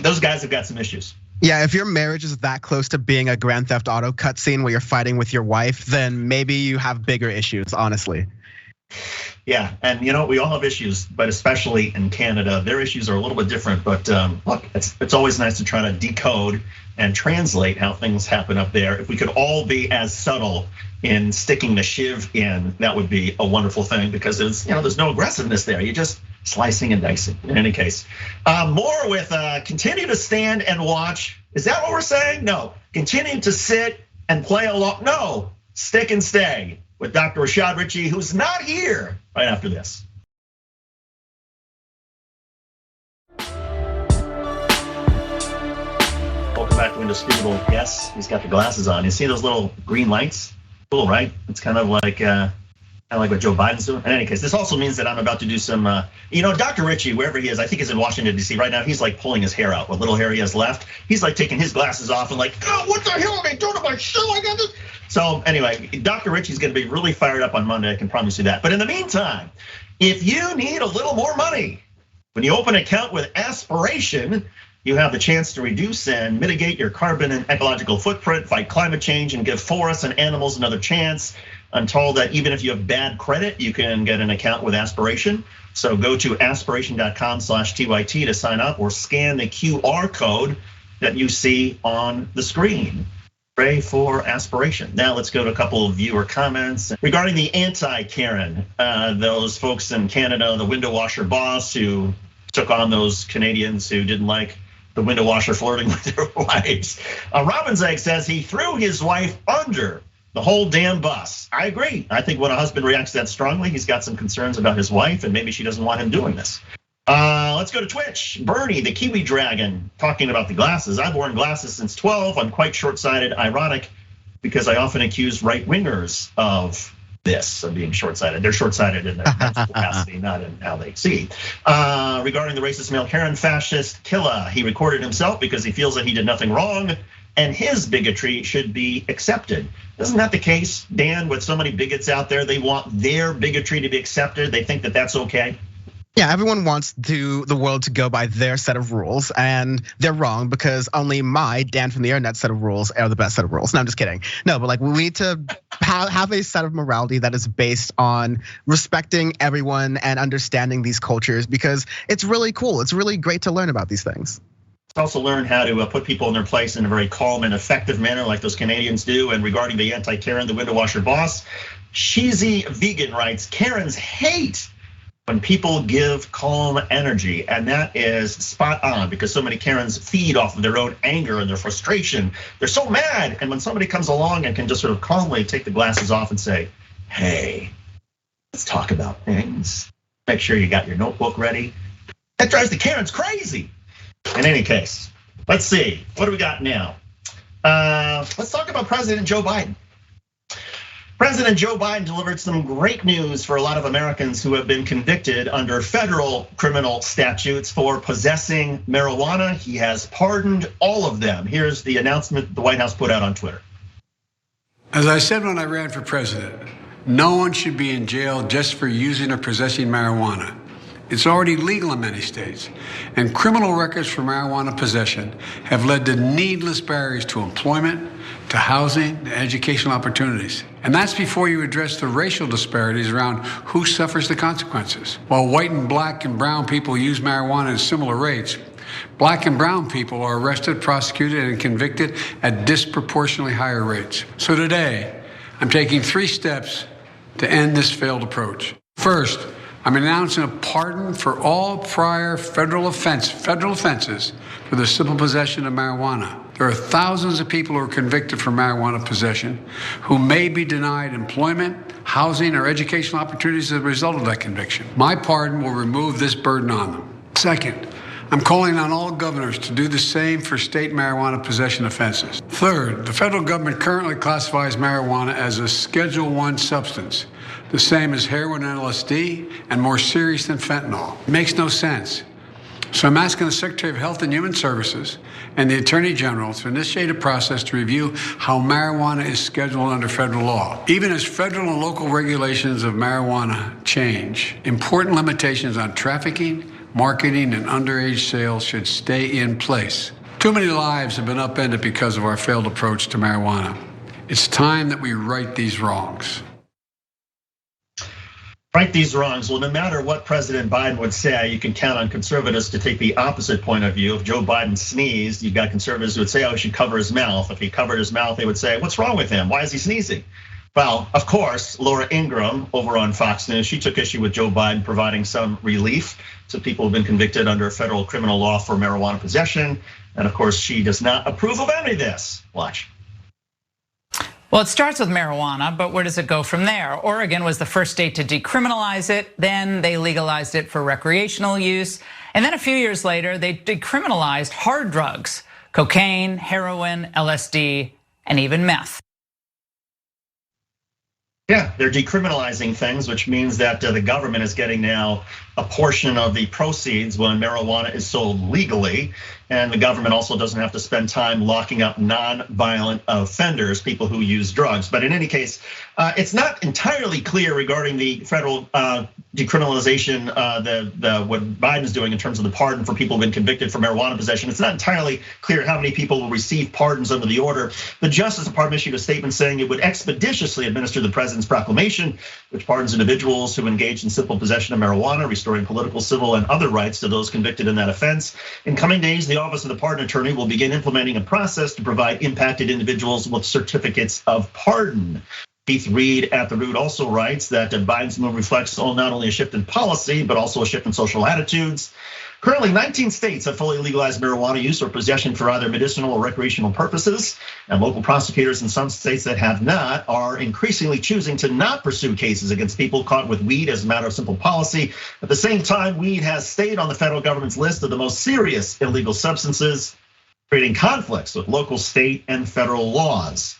Speaker 1: those guys have got some issues.
Speaker 2: Yeah, if your marriage is that close to being a Grand Theft Auto cutscene where you're fighting with your wife, then maybe you have bigger issues, honestly.
Speaker 1: Yeah, and we all have issues, but especially in Canada, their issues are a little bit different. But look, it's always nice to try to decode and translate how things happen up there. If we could all be as subtle in sticking the shiv in, that would be a wonderful thing, because there's no aggressiveness there. You're just slicing and dicing. In any case, more with continue to stand and watch. Is that what we're saying? No, continue to sit and play along. No, stick and stay with Dr. Rashad Richey, who's not here, right after this. Welcome back to Indisputable. Yes, he's got the glasses on. You see those little green lights? Cool, right? It's kind of like Kind of like what Joe Biden's doing. In any case, this also means that I'm about to do some, Dr. Richey, wherever he is, I think he's in Washington, D.C. right now. He's like pulling his hair out, what little hair he has left. He's like taking his glasses off and like, oh, what the hell am I doing to my show? I got this. So anyway, Dr. Richey's gonna be really fired up on Monday, I can promise you that. But in the meantime, if you need a little more money, when you open an account with Aspiration, you have the chance to reduce and mitigate your carbon and ecological footprint, fight climate change, and give forests and animals another chance. I'm told that even if you have bad credit, you can get an account with Aspiration. So go to aspiration.com/TYT to sign up or scan the QR code that you see on the screen. Pray for Aspiration. Now let's go to a couple of viewer comments regarding the anti-Karen. Those folks in Canada, the window washer boss who took on those Canadians who didn't like the window washer flirting with their wives. Robin's Egg says he threw his wife under the whole damn bus. I agree. I think when a husband reacts that strongly, he's got some concerns about his wife and maybe she doesn't want him doing this. Let's go to Twitch. Bernie, the Kiwi Dragon, talking about the glasses. I've worn glasses since 12. I'm quite short-sighted, ironic, because I often accuse right-wingers of this, of being short-sighted. They're short-sighted in their mental capacity, not in how they see. Regarding the racist male Karen fascist killer, he recorded himself because he feels that he did nothing wrong and his bigotry should be accepted. Isn't that the case, Dan, with so many bigots out there? They want their bigotry to be accepted. They think that that's okay.
Speaker 2: Yeah, everyone wants the world to go by their set of rules, and they're wrong because only my Dan from the Internet set of rules are the best set of rules. No, I'm just kidding. No, but like we need to have a set of morality that is based on respecting everyone and understanding these cultures because it's really cool. It's really great to learn about these things.
Speaker 1: Also learn how to put people in their place in a very calm and effective manner like those Canadians do. And regarding the anti-Karen, the window washer boss, Cheesy Vegan writes, Karens hate when people give calm energy, and that is spot on because so many Karens feed off of their own anger and their frustration. They're so mad, and when somebody comes along and can just sort of calmly take the glasses off and say, hey, let's talk about things. Make sure you got your notebook ready. That drives the Karens crazy. In any case, let's see, what do we got now? Let's talk about President Joe Biden. President Joe Biden delivered some great news for a lot of Americans who have been convicted under federal criminal statutes for possessing marijuana. He has pardoned all of them. Here's the announcement the White House put out on Twitter.
Speaker 9: As I said when I ran for president, no one should be in jail just for using or possessing marijuana. It's already legal in many states, and criminal records for marijuana possession have led to needless barriers to employment, to housing, to educational opportunities. And that's before you address the racial disparities around who suffers the consequences. While white and black and brown people use marijuana at similar rates, black and brown people are arrested, prosecuted, and convicted at disproportionately higher rates. So today, I'm taking 3 steps to end this failed approach. First, I'm announcing a pardon for all prior federal offenses for the simple possession of marijuana. There are thousands of people who are convicted for marijuana possession who may be denied employment, housing, or educational opportunities as a result of that conviction. My pardon will remove this burden on them. Second, I'm calling on all governors to do the same for state marijuana possession offenses. Third, the federal government currently classifies marijuana as a Schedule I substance, the same as heroin and LSD, and more serious than fentanyl. It makes no sense. So I'm asking the Secretary of Health and Human Services and the Attorney General to initiate a process to review how marijuana is scheduled under federal law. Even as federal and local regulations of marijuana change, important limitations on trafficking, marketing, and underage sales should stay in place. Too many lives have been upended because of our failed approach to marijuana. It's time that we right these wrongs.
Speaker 1: Right these wrongs. Well, no matter what President Biden would say, you can count on conservatives to take the opposite point of view. If Joe Biden sneezed, you've got conservatives who would say, oh, he should cover his mouth. If he covered his mouth, they would say, what's wrong with him? Why is he sneezing? Well, of course, Laura Ingraham over on Fox News, she took issue with Joe Biden providing some relief to people who've been convicted under federal criminal law for marijuana possession. And of course, she does not approve of any of this. Watch.
Speaker 12: Well, it starts with marijuana, but where does it go from there? Oregon was the first state to decriminalize it. Then they legalized it for recreational use. And then a few years later, they decriminalized hard drugs, cocaine, heroin, LSD, and even meth.
Speaker 1: Yeah, they're decriminalizing things, which means that the government is getting now a portion of the proceeds when marijuana is sold legally. And the government also doesn't have to spend time locking up non-violent offenders, people who use drugs. But in any case, it's not entirely clear regarding the federal decriminalization, what Biden's doing in terms of the pardon for people who've been convicted for marijuana possession. It's not entirely clear how many people will receive pardons under the order. The Justice Department issued a statement saying it would expeditiously administer the president's proclamation, which pardons individuals who engage in simple possession of marijuana, restoring political, civil, and other rights to those convicted in that offense. In coming days, the Office of the Pardon Attorney will begin implementing a process to provide impacted individuals with certificates of pardon. Keith Reed at The Root also writes that Biden's move reflects not only a shift in policy, but also a shift in social attitudes. Currently, 19 states have fully legalized marijuana use or possession for either medicinal or recreational purposes. And local prosecutors in some states that have not are increasingly choosing to not pursue cases against people caught with weed as a matter of simple policy. At the same time, weed has stayed on the federal government's list of the most serious illegal substances, creating conflicts with local, state, and federal laws.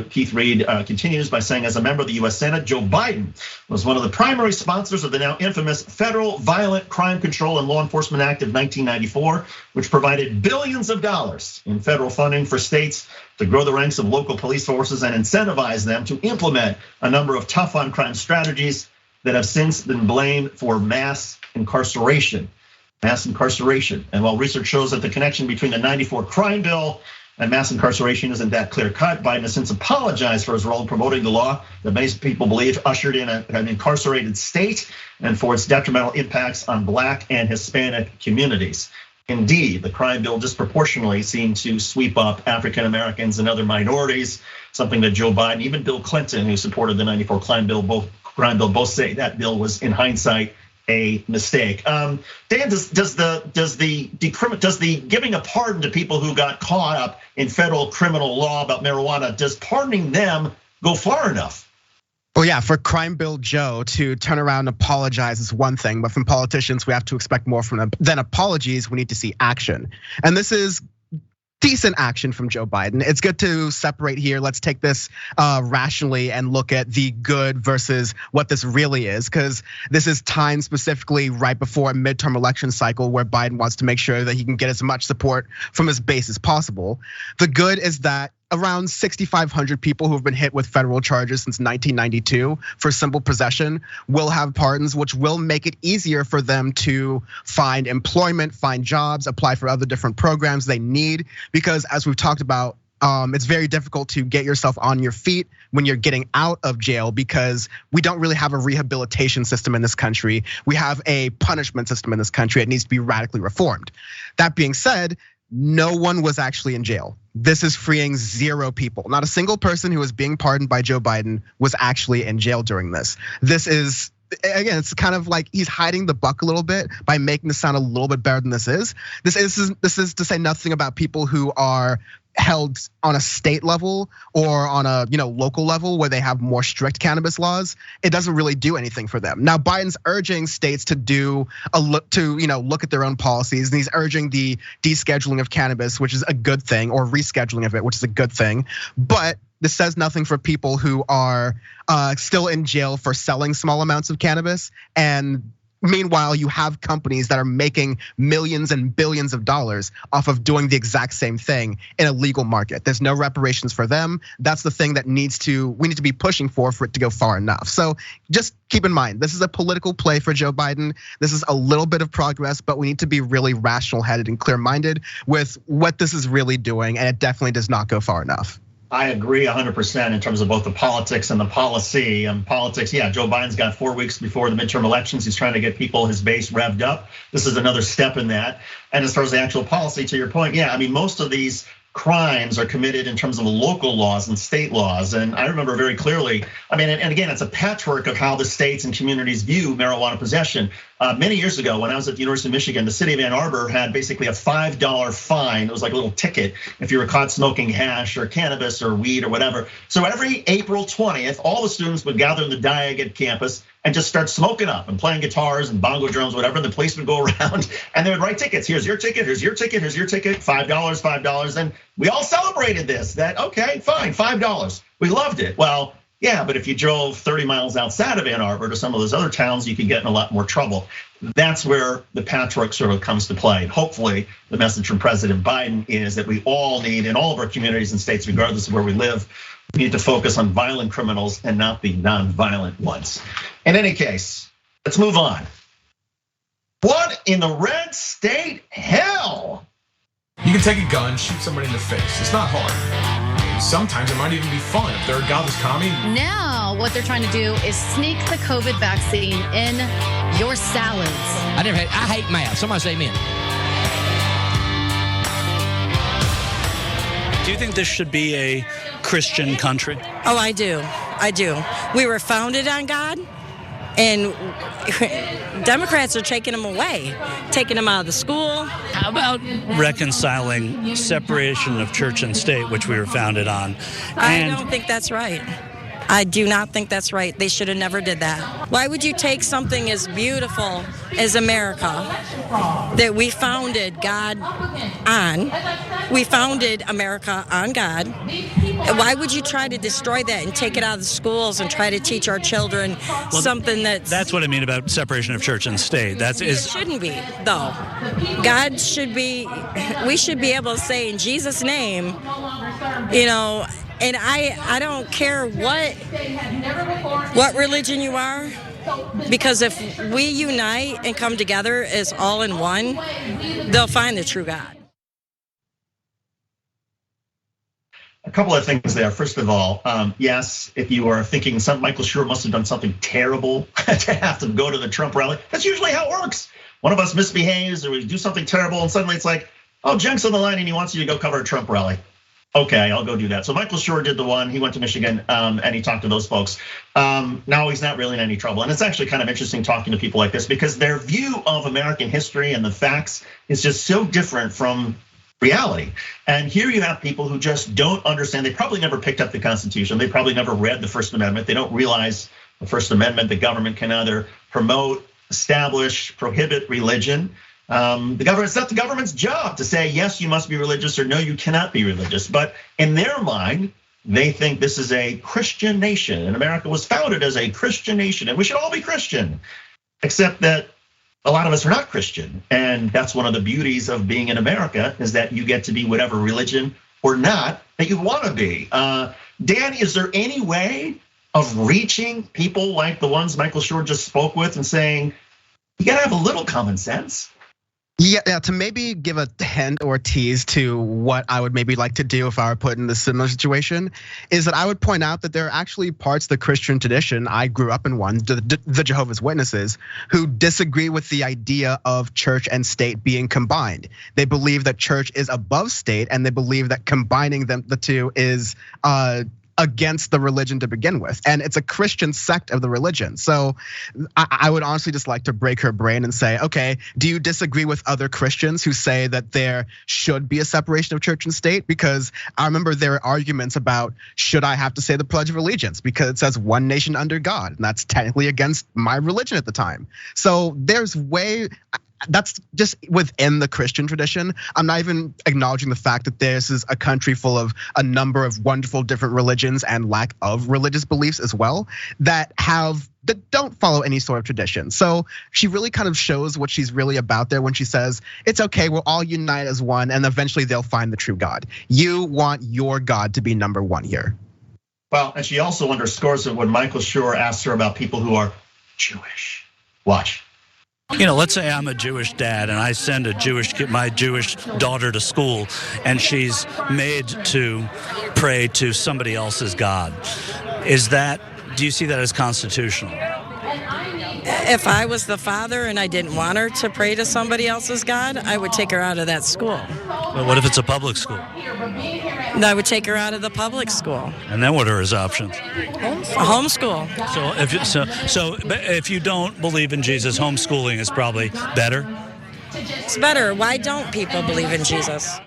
Speaker 1: Keith Reed continues by saying, as a member of the US Senate, Joe Biden was one of the primary sponsors of the now infamous Federal Violent Crime Control and Law Enforcement Act of 1994, which provided billions of dollars in federal funding for states to grow the ranks of local police forces and incentivize them to implement a number of tough on crime strategies that have since been blamed for mass incarceration. And while research shows that the connection between the 94 crime bill and mass incarceration isn't that clear cut, Biden has since apologized for his role in promoting the law that many people believe ushered in an incarcerated state and for its detrimental impacts on Black and Hispanic communities. Indeed, the crime bill disproportionately seemed to sweep up African Americans and other minorities, something that Joe Biden, even Bill Clinton, who supported the 94 crime bill, both say that bill was, in hindsight, a mistake. Dan, does the giving a pardon to people who got caught up in federal criminal law about marijuana, does pardoning them go far enough?
Speaker 2: Well, yeah, for Crime Bill Joe to turn around and apologize is one thing, but from politicians, we have to expect more from them than apologies. We need to see action. And this is decent action from Joe Biden. It's good to separate here. Let's take this rationally and look at the good versus what this really is, because this is timed specifically right before a midterm election cycle where Biden wants to make sure that he can get as much support from his base as possible. The good is that around 6,500 people who have been hit with federal charges since 1992 for simple possession will have pardons, which will make it easier for them to find employment, find jobs, apply for other different programs they need. Because as we've talked about, it's very difficult to get yourself on your feet when you're getting out of jail because we don't really have a rehabilitation system in this country. We have a punishment system in this country. It needs to be radically reformed. That being said, no one was actually in jail. This is freeing 0 people. Not a single person who was being pardoned by Joe Biden was actually in jail during this. This is, again, it's kind of like he's hiding the buck a little bit by making this sound a little bit better than this is. This is to say nothing about people who are held on a state level or on a local level where they have more strict cannabis laws. It doesn't really do anything for them. Now Biden's urging states to do look at their own policies, and he's urging the descheduling of cannabis, which is a good thing, or rescheduling of it, which is a good thing. But this says nothing for people who are still in jail for selling small amounts of cannabis. And meanwhile, you have companies that are making millions and billions of dollars off of doing the exact same thing in a legal market. There's no reparations for them. That's the thing that we need to be pushing for it to go far enough. So just keep in mind, this is a political play for Joe Biden. This is a little bit of progress, but we need to be really rational headed and clear minded with what this is really doing. And it definitely does not go far enough.
Speaker 1: I agree 100% in terms of both the politics and the policy. Politics, yeah, Joe Biden's got 4 weeks before the midterm elections. He's trying to get his base revved up. This is another step in that. And as far as the actual policy, to your point, yeah, I mean, most of these crimes are committed in terms of local laws and state laws. And I remember very clearly, I mean, and again, it's a patchwork of how the states and communities view marijuana possession. Many years ago, when I was at the University of Michigan, the city of Ann Arbor had basically a $5 fine. It was like a little ticket if you were caught smoking hash or cannabis or weed or whatever. So every April 20th, all the students would gather in the Diag campus and just start smoking up and playing guitars and bongo drums, whatever. And the police would go around and they would write tickets. Here's your ticket, here's your ticket, here's your ticket, $5, $5. And we all celebrated this, that, okay, fine, $5. We loved it. Well, Yeah, but if you drove 30 miles outside of Ann Arbor to some of those other towns, you could get in a lot more trouble. That's where the patchwork sort of comes to play. And hopefully the message from President Biden is that we all need, in all of our communities and states, regardless of where we live, we need to focus on violent criminals and not the non-violent ones. In any case, let's move on. What in the red state hell?
Speaker 13: You can take a gun, shoot somebody in the face. It's not hard. Sometimes it might even be fun if they're a godless commie.
Speaker 14: Now, what they're trying to do is sneak the COVID vaccine in your salads.
Speaker 15: I hate math. Somebody say amen.
Speaker 16: Do you think this should be a Christian country?
Speaker 17: Oh, I do. We were founded on God, and Democrats are taking them away, taking them out of the school.
Speaker 16: How about reconciling separation of church and state, which we were founded on?
Speaker 17: I don't think that's right. I do not think that's right. They should have never did that. Why would you take something as beautiful as America that we founded God on? We founded America on God. Why would you try to destroy that and take it out of the schools and try to teach our children something that's
Speaker 16: what I mean about separation of church and state.
Speaker 17: It shouldn't be, though. We should be able to say in Jesus' name, and I don't care what religion you are, because if we unite and come together as all in one, they'll find the true God.
Speaker 1: A couple of things there. First of all, yes, if you are thinking Michael Schur must have done something terrible to have to go to the Trump rally, that's usually how it works. One of us misbehaves or we do something terrible and suddenly it's like, oh, Jenk's on the line and he wants you to go cover a Trump rally. Okay, I'll go do that. So Michael Schur did the one, he went to Michigan and he talked to those folks. Now he's not really in any trouble. And it's actually kind of interesting talking to people like this because their view of American history and the facts is just so different from reality. And here you have people who just don't understand. They probably never picked up the Constitution. They probably never read the First Amendment. They don't realize the First Amendment, the government can either promote, establish, prohibit religion. It's not the government's job to say, yes, you must be religious or no, you cannot be religious. But in their mind, they think this is a Christian nation and America was founded as a Christian nation and we should all be Christian, except that a lot of us are not Christian. And that's one of the beauties of being in America is that you get to be whatever religion or not that you want to be. Dan, is there any way of reaching people like the ones Michael Schur just spoke with and saying, you gotta have a little common sense?
Speaker 2: Yeah, to maybe give a hint or tease to what I would maybe like to do if I were put in a similar situation, is that I would point out that there are actually parts of the Christian tradition, I grew up in one, the Jehovah's Witnesses, who disagree with the idea of church and state being combined. They believe that church is above state, and they believe that combining the two is against the religion to begin with. And it's a Christian sect of the religion. So I would honestly just like to break her brain and say, okay, do you disagree with other Christians who say that there should be a separation of church and state? Because I remember there were arguments about, should I have to say the Pledge of Allegiance? Because it says one nation under God, and that's technically against my religion at the time. So that's just within the Christian tradition. I'm not even acknowledging the fact that this is a country full of a number of wonderful different religions and lack of religious beliefs as well that don't follow any sort of tradition. So she really kind of shows what she's really about there when she says, it's okay, we'll all unite as one and eventually they'll find the true God. You want your God to be number one here.
Speaker 1: Well, and she also underscores it when Michael Schur asks her about people who are Jewish. Watch.
Speaker 16: Let's say I'm a Jewish dad and I send my Jewish daughter to school and she's made to pray to somebody else's God. Do you see that as constitutional?
Speaker 17: If I was the father and I didn't want her to pray to somebody else's God, I would take her out of that school.
Speaker 16: But what if it's a public school?
Speaker 17: I would take her out of the public school.
Speaker 16: And then what are his options?
Speaker 17: Homeschool.
Speaker 16: So if you don't believe in Jesus, homeschooling is probably better?
Speaker 17: It's better. Why don't people believe in Jesus?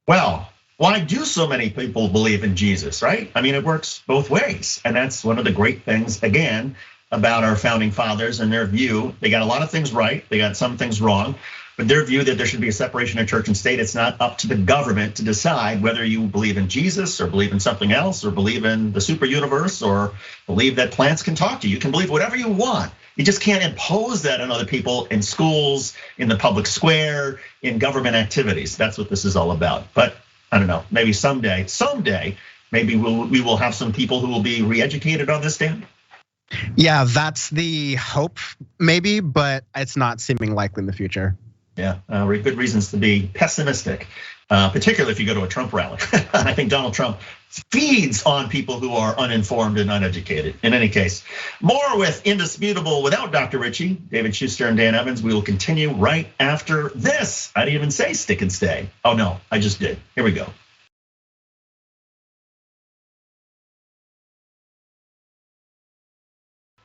Speaker 1: Well, why do so many people believe in Jesus, right? I mean, it works both ways. And that's one of the great things, again, about our founding fathers and their view. They got a lot of things right, they got some things wrong. with their view that there should be a separation of church and state. It's not up to the government to decide whether you believe in Jesus or believe in something else or believe in the super universe or believe that plants can talk to you. You can believe whatever you want. You just can't impose that on other people in schools, in the public square, in government activities. That's what this is all about. But I don't know, maybe someday, maybe we will have some people who will be re-educated on this, Dan?
Speaker 2: Yeah, that's the hope, maybe, but it's not seeming likely in the future.
Speaker 1: Yeah, good reasons to be pessimistic, particularly if you go to a Trump rally. I think Donald Trump feeds on people who are uninformed and uneducated. In any case, more with Indisputable without Dr. Richey, David Shuster and Dan Evans. We will continue right after this. I didn't even say stick and stay. Oh no, I just did. Here we go.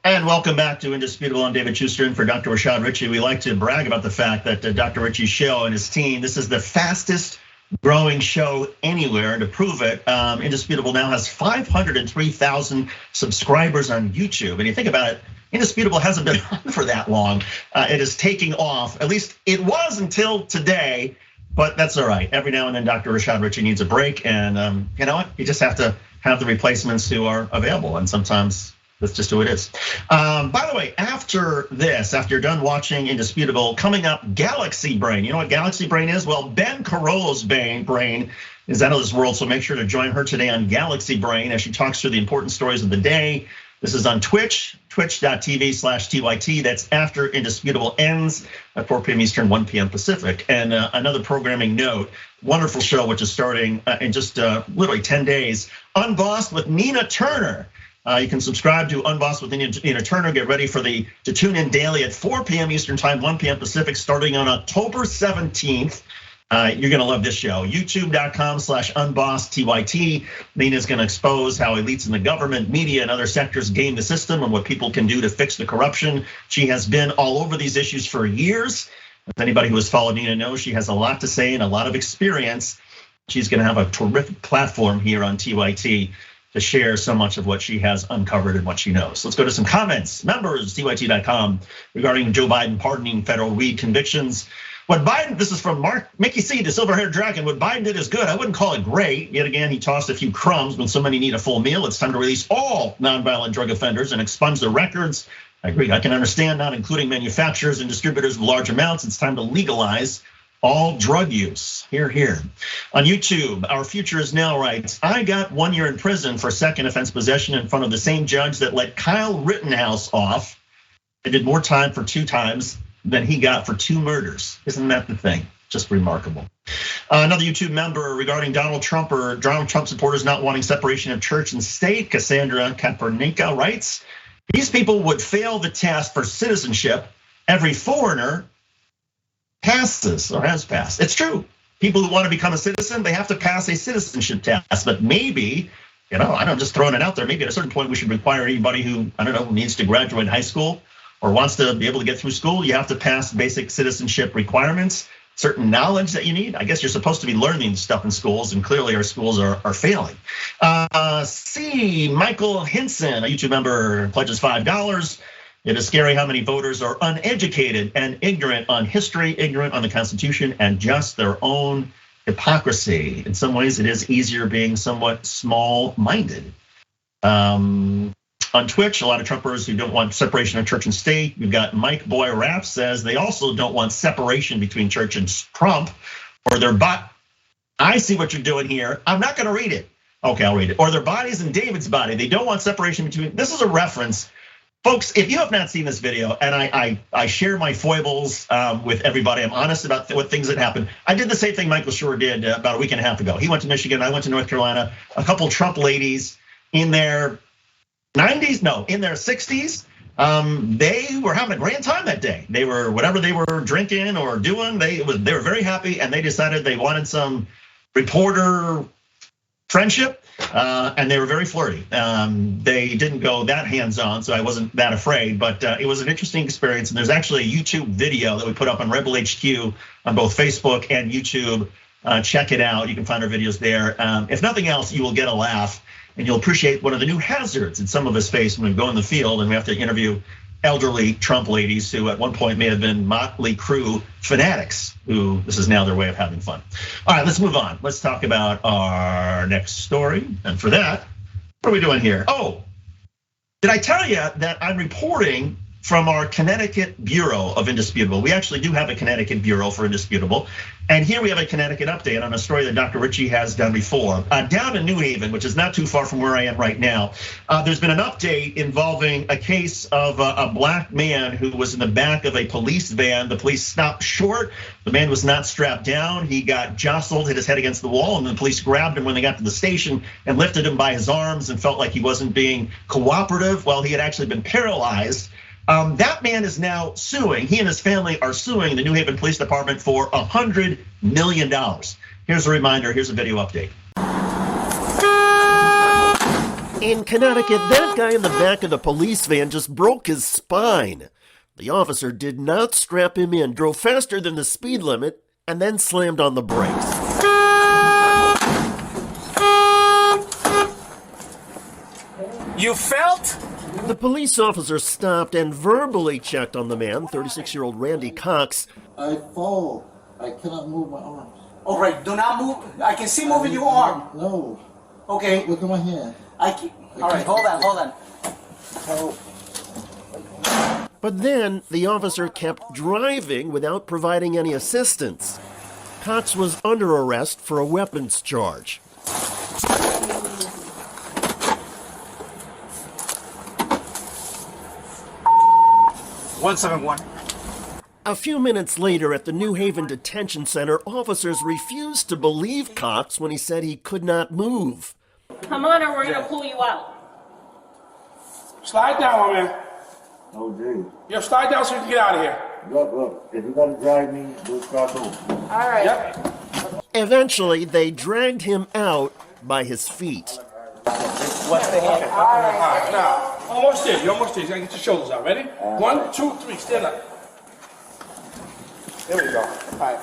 Speaker 1: And welcome back to Indisputable. I'm David Shuster and for Dr. Rashad Richey. We like to brag about the fact that Dr. Richey's show and his team, this is the fastest growing show anywhere. And to prove it, Indisputable now has 503,000 subscribers on YouTube. And you think about it, Indisputable hasn't been on for that long. It is taking off, at least it was until today, but that's all right. Every now and then Dr. Rashad Richey needs a break, and you know what? You just have to have the replacements who are available, and sometimes that's just who it is. By the way, after this, after you're done watching Indisputable, coming up, Galaxy Brain. You know what Galaxy Brain is? Well, Ben Carollo's brain is out of this world, so make sure to join her today on Galaxy Brain as she talks through the important stories of the day. This is on Twitch, twitch.tv/TYT. That's after Indisputable ends at 4 p.m. Eastern, 1 p.m. Pacific. And another programming note, wonderful show, which is starting in just literally 10 days. Unbossed with Nina Turner. You can subscribe to Unbossed with Nina Turner. Get ready to tune in daily at 4 p.m. Eastern time, 1 p.m. Pacific, starting on October 17th. You're gonna love this show. YouTube.com/unbossedTYT. Nina's gonna expose how elites in the government, media, and other sectors game the system and what people can do to fix the corruption. She has been all over these issues for years. As anybody who has followed Nina knows, she has a lot to say and a lot of experience. She's gonna have a terrific platform here on TYT to share so much of what she has uncovered and what she knows. Let's go to some comments. Members, TYT.com, regarding Joe Biden pardoning federal weed convictions. What Biden, this is from Mickey C, the silver-haired dragon. What Biden did is good. I wouldn't call it great. Yet again, he tossed a few crumbs when so many need a full meal. It's time to release all nonviolent drug offenders and expunge their records. I agree, I can understand not including manufacturers and distributors of large amounts. It's time to legalize all drug use. Hear, hear. On YouTube, Our Future Is Now writes, I got 1 year in prison for second offense possession in front of the same judge that let Kyle Rittenhouse off. I did more time for 2 times than he got for 2 murders. Isn't that the thing? Just remarkable. Another YouTube member regarding Donald Trump supporters not wanting separation of church and state, Cassandra Kapernika writes, these people would fail the test for citizenship. Every foreigner passes or has passed. It's true. People who want to become a citizen, they have to pass a citizenship test. But maybe, I'm just throwing it out there. Maybe at a certain point we should require anybody who, needs to graduate high school or wants to be able to get through school, you have to pass basic citizenship requirements, certain knowledge that you need. I guess you're supposed to be learning stuff in schools, and clearly our schools are failing. Michael Hinson, a YouTube member, pledges $5. It is scary how many voters are uneducated and ignorant on history, ignorant on the Constitution, and just their own hypocrisy. In some ways, it is easier being somewhat small-minded. On Twitch, a lot of Trumpers who don't want separation of church and state. You've got Mike Boy Rap says they also don't want separation between church and Trump or their I see what you're doing here. I'm not gonna read it. Okay, I'll read it. Or their bodies in David's body. They don't want separation between, this is a reference. Folks, if you have not seen this video, and I share my foibles with everybody, I'm honest about what things that happened. I did the same thing Michael Schur did about a week and a half ago. He went to Michigan, I went to North Carolina. A couple Trump ladies in their 90s, no, in their 60s, they were having a grand time that day. They were, whatever they were drinking or doing, they were very happy, and they decided they wanted some reporter friendship, and they were very flirty. They didn't go that hands-on, so I wasn't that afraid, but it was an interesting experience. And there's actually a YouTube video that we put up on Rebel HQ on both Facebook and YouTube. Check it out, you can find our videos there. If nothing else, you will get a laugh, and you'll appreciate one of the new hazards that some of us face when we go in the field and we have to interview elderly Trump ladies who at one point may have been Motley Crue fanatics, who this is now their way of having fun. All right, let's move on. Let's talk about our next story. And for that, what are we doing here? Oh, did I tell you that I'm reporting from our Connecticut Bureau of Indisputable? We actually do have a Connecticut Bureau for Indisputable. And here we have a Connecticut update on a story that Dr. Richey has done before. Down in New Haven, which is not too far from where I am right now, there's been an update involving a case of a black man who was in the back of a police van. The police stopped short. The man was not strapped down. He got jostled, hit his head against the wall, and the police grabbed him when they got to the station and lifted him by his arms and felt like he wasn't being cooperative. Well, he had actually been paralyzed. That man is now suing. He and his family are suing the New Haven Police Department for $100 million. Here's a reminder, here's a video update.
Speaker 18: In Connecticut, that guy in the back of the police van just broke his spine. The officer did not strap him in, drove faster than the speed limit, and then slammed on the brakes.
Speaker 6: You felt?
Speaker 18: The police officer stopped and verbally checked on the man, 36-year-old Randy Cox.
Speaker 19: I fall. I cannot move my arms.
Speaker 6: All right, do not move. I can see moving your arm.
Speaker 19: No.
Speaker 6: Okay.
Speaker 19: Look at my hand.
Speaker 6: All right, hold on.
Speaker 19: Oh.
Speaker 18: But then the officer kept driving without providing any assistance. Cox was under arrest for a weapons charge. A few minutes later at the New Haven Detention Center, officers refused to believe Cox when he said he could not move.
Speaker 20: Come on or we're going to pull you out.
Speaker 21: Slide down, my man.
Speaker 19: Oh, geez.
Speaker 21: Yo, slide down so you can get out of here.
Speaker 19: Look, if you gotta drive me, we'll start over.
Speaker 20: All right.
Speaker 21: Yep.
Speaker 18: Eventually, they dragged him out by his feet.
Speaker 6: What's the hand?
Speaker 21: All right. Now, almost there. You're almost there. You gotta get your shoulders out. Ready? 1, 2, 3. Stand up. There we go. All right.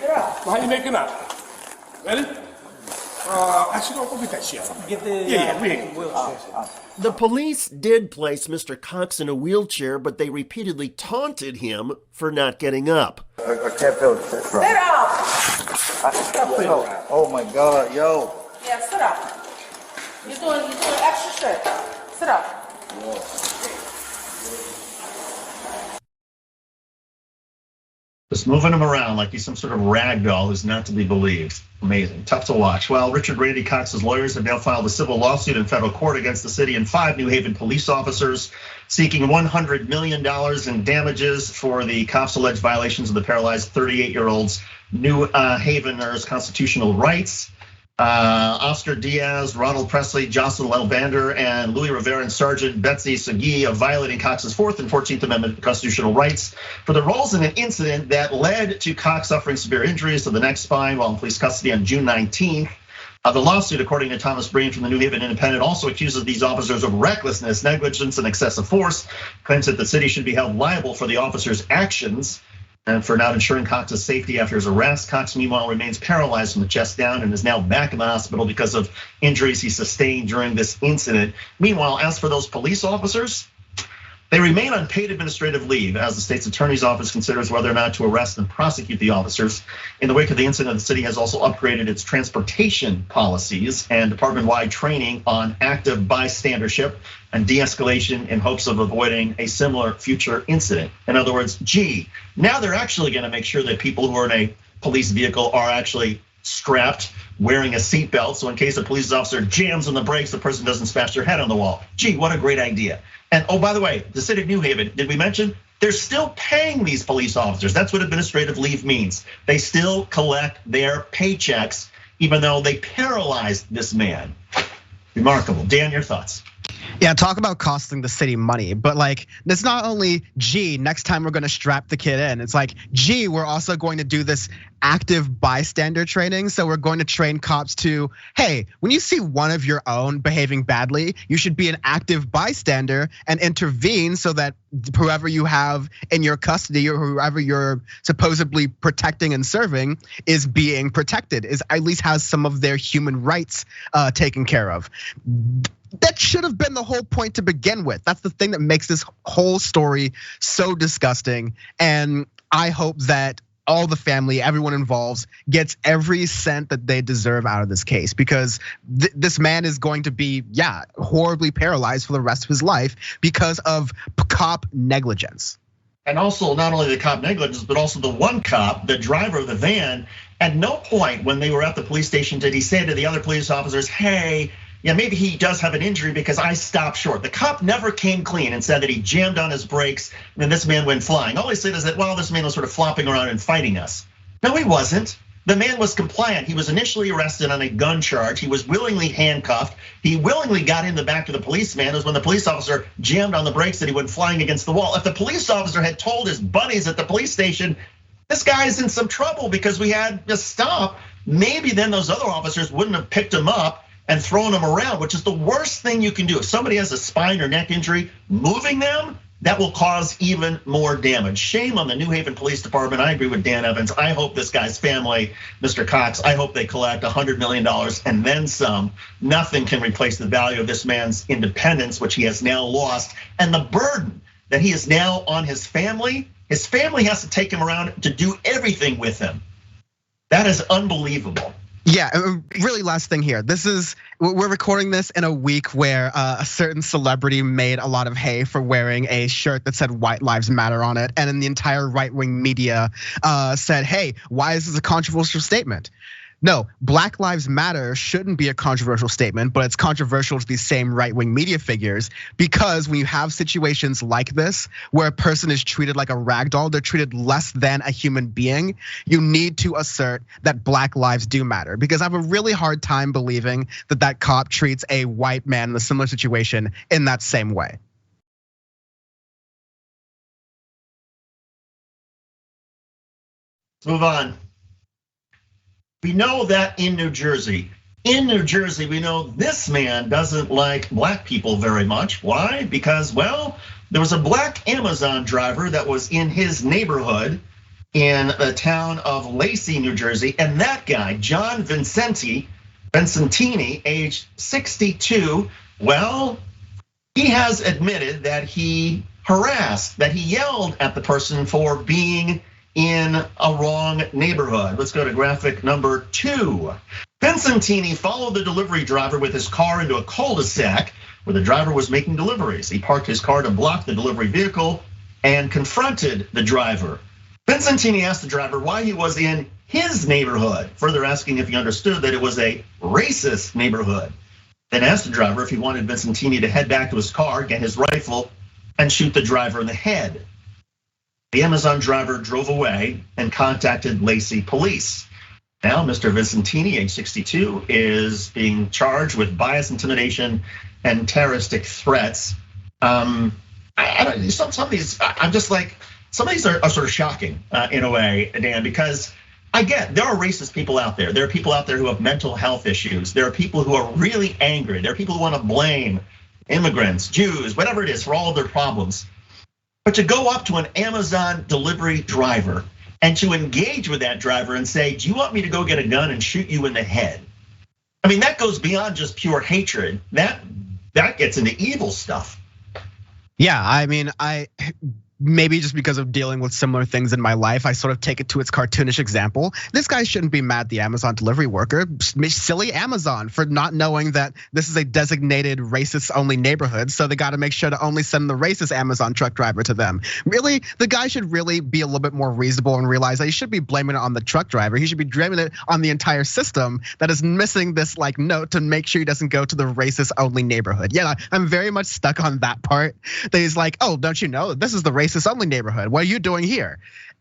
Speaker 20: Yeah.
Speaker 21: How you making up? Ready? Actually, go get that shit.
Speaker 6: Get the
Speaker 21: wheelchair.
Speaker 18: The police did place Mr. Cox in a wheelchair, but they repeatedly taunted him for not getting up.
Speaker 19: I can't feel it. Sit
Speaker 20: up.
Speaker 19: Oh my God, yo.
Speaker 20: Yeah, sit up. You're doing extra shit. Sit up.
Speaker 19: Yeah.
Speaker 1: Just moving him around like he's some sort of rag doll who's not to be believed. Amazing, tough to watch. Well, Randy Cox's lawyers have now filed a civil lawsuit in federal court against the city and 5 New Haven police officers, seeking $100 million in damages for the cops' alleged violations of the paralyzed 38-year-old's New Havener's constitutional rights. Oscar Diaz, Ronald Presley, Jocelyn Elvander, and Louis Rivera and Sergeant Betsy Segui of violating Cox's 4th and 14th Amendment constitutional rights for their roles in an incident that led to Cox suffering severe injuries to the neck spine while in police custody on June 19th. The lawsuit, according to Thomas Breen from the New Haven Independent, also accuses these officers of recklessness, negligence, and excessive force, claims that the city should be held liable for the officers' actions and for not ensuring Cox's safety after his arrest. Cox, meanwhile, remains paralyzed from the chest down and is now back in the hospital because of injuries he sustained during this incident. Meanwhile, as for those police officers, they remain on paid administrative leave as the state's attorney's office considers whether or not to arrest and prosecute the officers. In the wake of the incident, the city has also upgraded its transportation policies and department-wide training on active bystandership and de-escalation in hopes of avoiding a similar future incident. In other words, now they're actually gonna make sure that people who are in a police vehicle are actually strapped, wearing a seatbelt, so in case a police officer jams on the brakes, the person doesn't smash their head on the wall. What a great idea. And oh, by the way, the city of New Haven, did we mention? They're still paying these police officers. That's what administrative leave means. They still collect their paychecks, even though they paralyzed this man. Remarkable. Dan, your thoughts?
Speaker 2: Yeah, talk about costing the city money, but like, it's not only, next time we're gonna strap the kid in. It's like, we're also going to do this active bystander training. So we're going to train cops to, hey, when you see one of your own behaving badly, you should be an active bystander and intervene so that whoever you have in your custody or whoever you're supposedly protecting and serving is being protected, is at least has some of their human rights taken care of. that should have been the whole point to begin with. That's the thing that makes this whole story so disgusting. And I hope that all the family, everyone involved, gets every cent that they deserve out of this case, because this man is going to be, horribly paralyzed for the rest of his life because of cop negligence.
Speaker 1: And also not only the cop negligence, but also the one cop, the driver of the van, at no point when they were at the police station did he say to the other police officers, hey, maybe he does have an injury because I stopped short. The cop never came clean and said that he jammed on his brakes and this man went flying. All he said is that, well, this man was sort of flopping around and fighting us. No, he wasn't. The man was compliant. He was initially arrested on a gun charge. He was willingly handcuffed. He willingly got in the back of the policeman. It was when the police officer jammed on the brakes that he went flying against the wall. If the police officer had told his buddies at the police station, this guy's in some trouble because we had to stop, maybe then those other officers wouldn't have picked him up and throwing them around, which is the worst thing you can do. If somebody has a spine or neck injury, moving them, that will cause even more damage. Shame on the New Haven Police Department. I agree with Dan Evans. I hope this guy's family, Mr. Cox, I hope they collect $100 million and then some. Nothing can replace the value of this man's independence, which he has now lost, and the burden that he is now on his family. His family has to take him around to do everything with him. That is unbelievable.
Speaker 2: Yeah, really last thing here. We're recording this in a week where a certain celebrity made a lot of hay for wearing a shirt that said White Lives Matter on it. And then the entire right-wing media said, hey, why is this a controversial statement? No, Black Lives Matter shouldn't be a controversial statement, but it's controversial to these same right-wing media figures, because when you have situations like this, where a person is treated like a ragdoll, they're treated less than a human being, you need to assert that Black lives do matter. Because I have a really hard time believing that that cop treats a white man in a similar situation in that same way.
Speaker 1: Let's move on. We know that in New Jersey, we know this man doesn't like black people very much. Why? Because, well, there was a black Amazon driver that was in his neighborhood in the town of Lacey, New Jersey. And that guy, John Vincentini, age 62, well, he has admitted that he harassed, that he yelled at the person for being in a wrong neighborhood. Let's go to graphic number 2. Vincentini followed the delivery driver with his car into a cul-de-sac where the driver was making deliveries. He parked his car to block the delivery vehicle and confronted the driver. Vincentini asked the driver why he was in his neighborhood, further asking if he understood that it was a racist neighborhood. Then asked the driver if he wanted Vincentini to head back to his car, get his rifle, and shoot the driver in the head. The Amazon driver drove away and contacted Lacey police. Now, Mr. Vincentini, age 62, is being charged with bias, intimidation, and terroristic threats. Some of these, I'm just like, some of these are sort of shocking in a way, Dan, because I get there are racist people out there. There are people out there who have mental health issues. There are people who are really angry. There are people who want to blame immigrants, Jews, whatever it is, for all of their problems. But to go up to an Amazon delivery driver and to engage with that driver and say, do you want me to go get a gun and shoot you in the head? I mean, that goes beyond just pure hatred. That gets into evil stuff.
Speaker 2: Yeah, I mean, maybe just because of dealing with similar things in my life, I sort of take it to its cartoonish example. This guy shouldn't be mad at the Amazon delivery worker. Silly Amazon for not knowing that this is a designated racist only neighborhood. So they got to make sure to only send the racist Amazon truck driver to them. Really, the guy should really be a little bit more reasonable and realize that he should be blaming it on the truck driver. He should be blaming it on the entire system that is missing this like note to make sure he doesn't go to the racist only neighborhood. Yeah, I'm very much stuck on that part. That he's like, oh, don't you know, this is the racist only neighborhood. What are you doing here?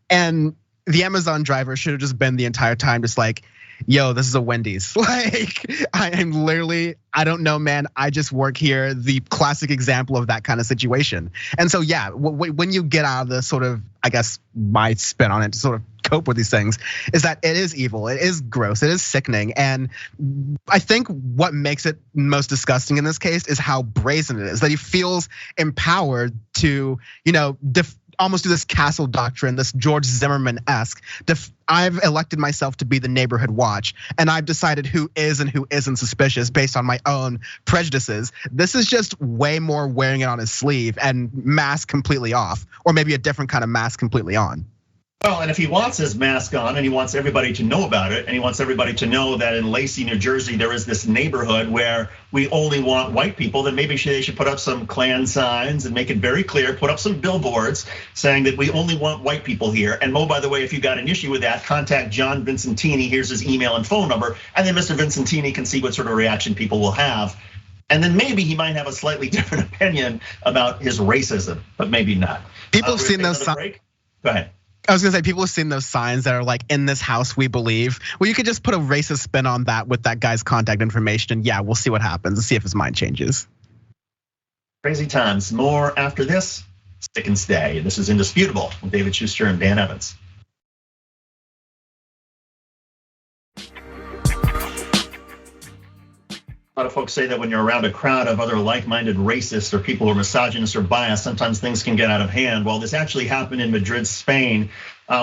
Speaker 2: And the Amazon driver should have just been the entire time just like, yo, this is a Wendy's. Like, I'm literally, I don't know, man. I just work here. The classic example of that kind of situation. And so, yeah, when you get out of the sort of, I guess, my spin on it to sort of cope with these things, is that it is evil, it is gross, it is sickening. And I think what makes it most disgusting in this case is how brazen it is, that he feels empowered to, almost do this castle doctrine, this George Zimmerman-esque. I've elected myself to be the neighborhood watch, and I've decided who is and who isn't suspicious based on my own prejudices. This is just way more wearing it on his sleeve and mask completely off, or maybe a different kind of mask completely on.
Speaker 1: Well, and if he wants his mask on and he wants everybody to know about it, and he wants everybody to know that in Lacey, New Jersey, there is this neighborhood where we only want white people, then maybe they should put up some Klan signs and make it very clear, put up some billboards saying that we only want white people here. And Mo, by the way, if you got an issue with that, contact John Vincentini. Here's his email and phone number. And then Mr. Vincentini can see what sort of reaction people will have. And then maybe he might have a slightly different opinion about his racism, but maybe not.
Speaker 2: People have seen those signs.
Speaker 1: Go ahead.
Speaker 2: I was gonna say, people have seen those signs that are like, in this house we believe. Well, you could just put a racist spin on that with that guy's contact information, and yeah, we'll see what happens and see if his mind changes.
Speaker 1: Crazy times. More after this. Stick and stay. This is Indisputable with David Shuster and Dan Evans. A lot of folks say that when you're around a crowd of other like-minded racists or people who are misogynist or biased, sometimes things can get out of hand. Well, this actually happened in Madrid, Spain,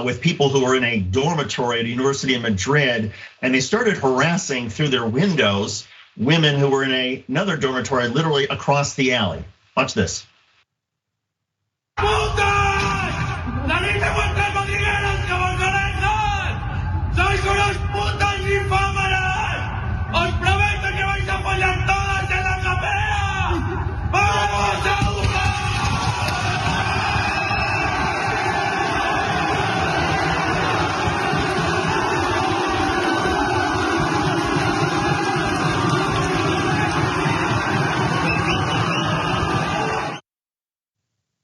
Speaker 1: with people who were in a dormitory at a university in Madrid, and they started harassing through their windows women who were in another dormitory literally across the alley. Watch this.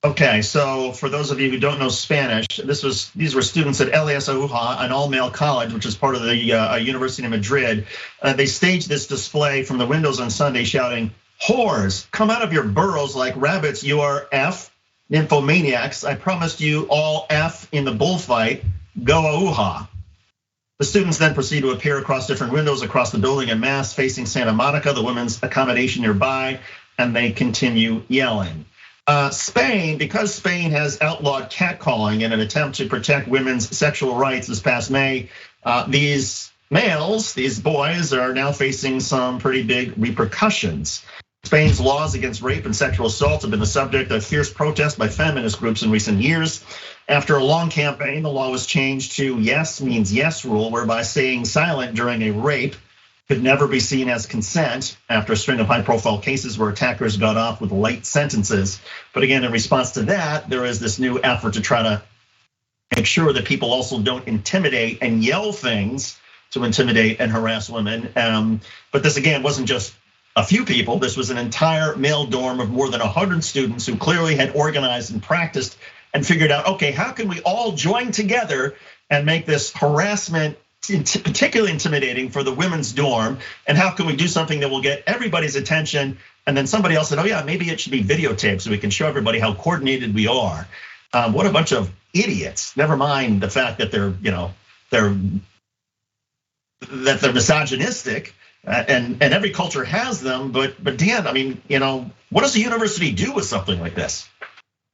Speaker 1: Okay, so for those of you who don't know Spanish, these were students at LAS Aguja, an all-male college, which is part of the University of Madrid. They staged this display from the windows on Sunday, shouting, "Whores, come out of your burrows like rabbits, you are F, nymphomaniacs. I promised you all F in the bullfight, go Aguja." The students then proceed to appear across different windows across the building en masse, facing Santa Monica, the women's accommodation nearby, and they continue yelling. Spain, because Spain has outlawed catcalling in an attempt to protect women's sexual rights this past May, these males, these boys, are now facing some pretty big repercussions. Spain's laws against rape and sexual assault have been the subject of fierce protest by feminist groups in recent years. After a long campaign, the law was changed to yes means yes rule, whereby staying silent during a rape could never be seen as consent after a string of high-profile cases where attackers got off with light sentences. But again, in response to that, there is this new effort to try to make sure that people also don't intimidate and yell things to intimidate and harass women. But this again wasn't just a few people. This was an entire male dorm of more than 100 students who clearly had organized and practiced and figured out, okay, how can we all join together and make this harassment particularly intimidating for the women's dorm, and how can we do something that will get everybody's attention? And then somebody else said, oh yeah, maybe it should be videotaped so we can show everybody how coordinated we are. What a bunch of idiots. Never mind the fact that they're misogynistic, and every culture has them. But Dan, I mean, what does a university do with something like this?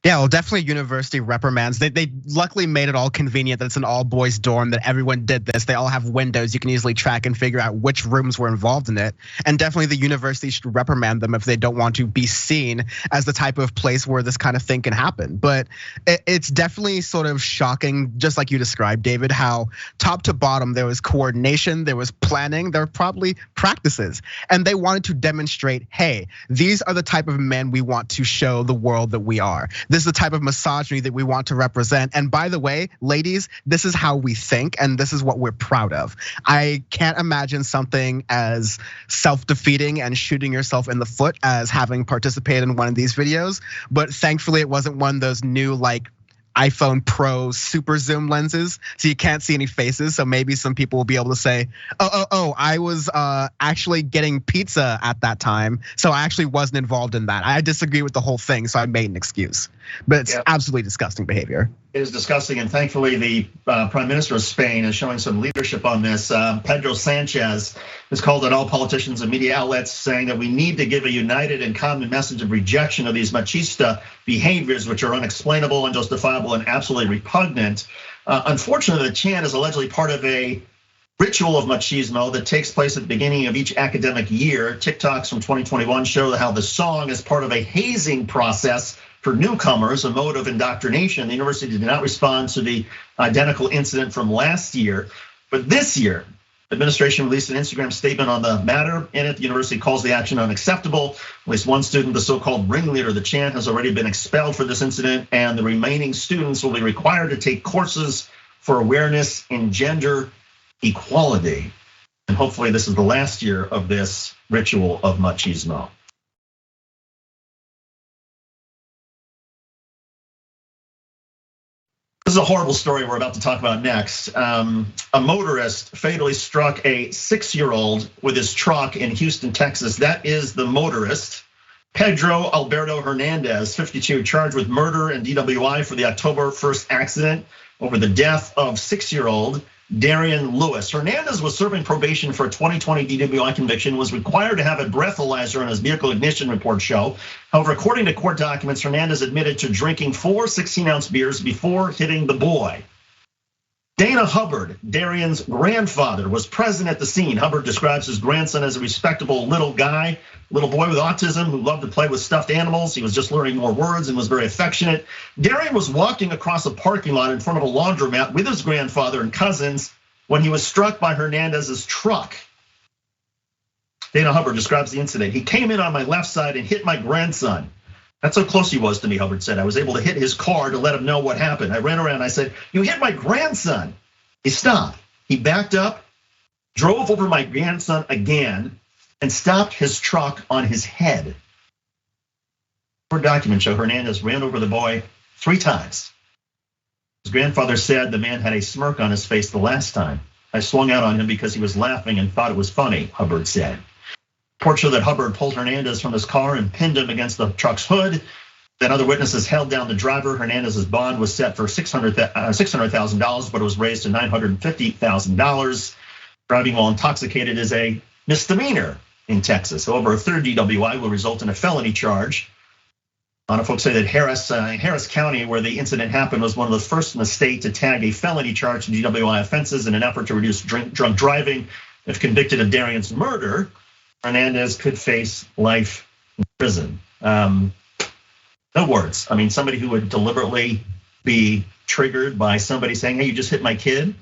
Speaker 2: Yeah, well, definitely university reprimands. They luckily made it all convenient that it's an all boys dorm, that everyone did this. They all have windows. You can easily track and figure out which rooms were involved in it. And definitely the university should reprimand them if they don't want to be seen as the type of place where this kind of thing can happen. But it's definitely sort of shocking, just like you described, David, how top to bottom there was coordination, there was planning, there were probably practices. And they wanted to demonstrate, hey, these are the type of men we want to show the world that we are. This is the type of misogyny that we want to represent. And by the way, ladies, this is how we think and this is what we're proud of. I can't imagine something as self-defeating and shooting yourself in the foot as having participated in one of these videos. But thankfully it wasn't one of those new like iPhone Pro super zoom lenses, so you can't see any faces. So maybe some people will be able to say, oh, I was actually getting pizza at that time, so I actually wasn't involved in that. I disagree with the whole thing, so I made an excuse. But it's absolutely disgusting behavior.
Speaker 1: It is disgusting, and thankfully the Prime Minister of Spain is showing some leadership on this. Pedro Sanchez has called on all politicians and media outlets, saying that we need to give a united and common message of rejection of these machista behaviors, which are unexplainable, unjustifiable, and absolutely repugnant. Unfortunately, the chant is allegedly part of a ritual of machismo that takes place at the beginning of each academic year. TikToks from 2021 show how the song is part of a hazing process for newcomers, a mode of indoctrination. The university did not respond to the identical incident from last year. But this year, the administration released an Instagram statement on the matter. In it, the university calls the action unacceptable. At least one student, the so-called ringleader of the chant, has already been expelled for this incident, and the remaining students will be required to take courses for awareness in gender equality. And hopefully this is the last year of this ritual of machismo. This is a horrible story we're about to talk about next. A motorist fatally struck a 6-year-old with his truck in Houston, Texas. That is the motorist, Pedro Alberto Hernandez, 52, charged with murder and DWI for the October 1st accident over the death of 6-year-old Darian Lewis. Hernandez was serving probation for a 2020 DWI conviction, was required to have a breathalyzer on his vehicle ignition report show. However, according to court documents, Hernandez admitted to drinking 4 16-ounce beers before hitting the boy. Dana Hubbard, Darian's grandfather, was present at the scene. Hubbard describes his grandson as a respectable little guy, little boy with autism who loved to play with stuffed animals. He was just learning more words and was very affectionate. Darian was walking across a parking lot in front of a laundromat with his grandfather and cousins when he was struck by Hernandez's truck. Dana Hubbard describes the incident. He came in on my left side and hit my grandson. That's how close he was to me, Hubbard said. I was able to hit his car to let him know what happened. I ran around, I said, "You hit my grandson." He stopped, he backed up, drove over my grandson again, and stopped his truck on his head. Court documents show Hernandez ran over the boy 3 times. His grandfather said the man had a smirk on his face the last time. I swung out on him because he was laughing and thought it was funny, Hubbard said. Reports show that Hubbard pulled Hernandez from his car and pinned him against the truck's hood. Then other witnesses held down the driver. Hernandez's bond was set for $600,000, but it was raised to $950,000. Driving while intoxicated is a misdemeanor in Texas. However, a third DWI will result in a felony charge. A lot of folks say that Harris County, where the incident happened, was one of the first in the state to tag a felony charge to DWI offenses in an effort to reduce drunk driving. If convicted of Darian's murder, Hernandez could face life in prison. No words. I mean, somebody who would deliberately be triggered by somebody saying, "Hey, you just hit my kid,"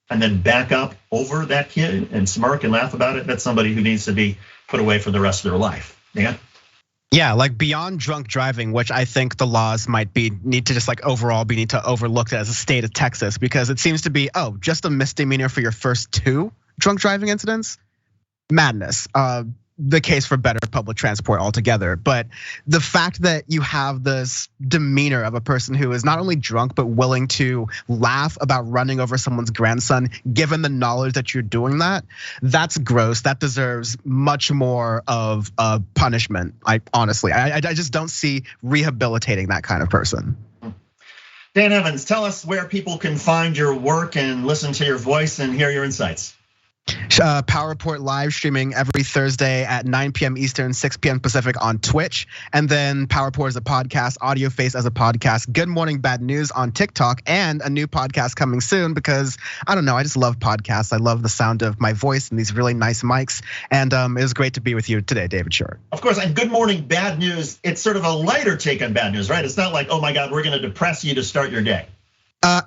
Speaker 1: and then back up over that kid and smirk and laugh about it, that's somebody who needs to be put away for the rest of their life.
Speaker 2: Yeah, like beyond drunk driving, which I think the laws might need to just like overall need to overlook it as a state of Texas, because it seems to be, just a misdemeanor for your first 2 drunk driving incidents. Madness. The case for better public transport altogether. But the fact that you have this demeanor of a person who is not only drunk, but willing to laugh about running over someone's grandson, given the knowledge that you're doing that's gross. That deserves much more of a punishment. Honestly, I just don't see rehabilitating that kind of person.
Speaker 1: Dan Evans, tell us where people can find your work and listen to your voice and hear your insights.
Speaker 2: Power Report live streaming every Thursday at 9 p.m. Eastern, 6 p.m. Pacific on Twitch. And then Power Report as a podcast, Audio Face as a podcast, Good Morning Bad News on TikTok, and a new podcast coming soon because, I don't know, I just love podcasts. I love the sound of my voice and these really nice mics. And it was great to be with you today, David Short.
Speaker 1: Of course, and Good Morning Bad News, it's sort of a lighter take on bad news, right? It's not like, oh my God, we're gonna depress you to start your day.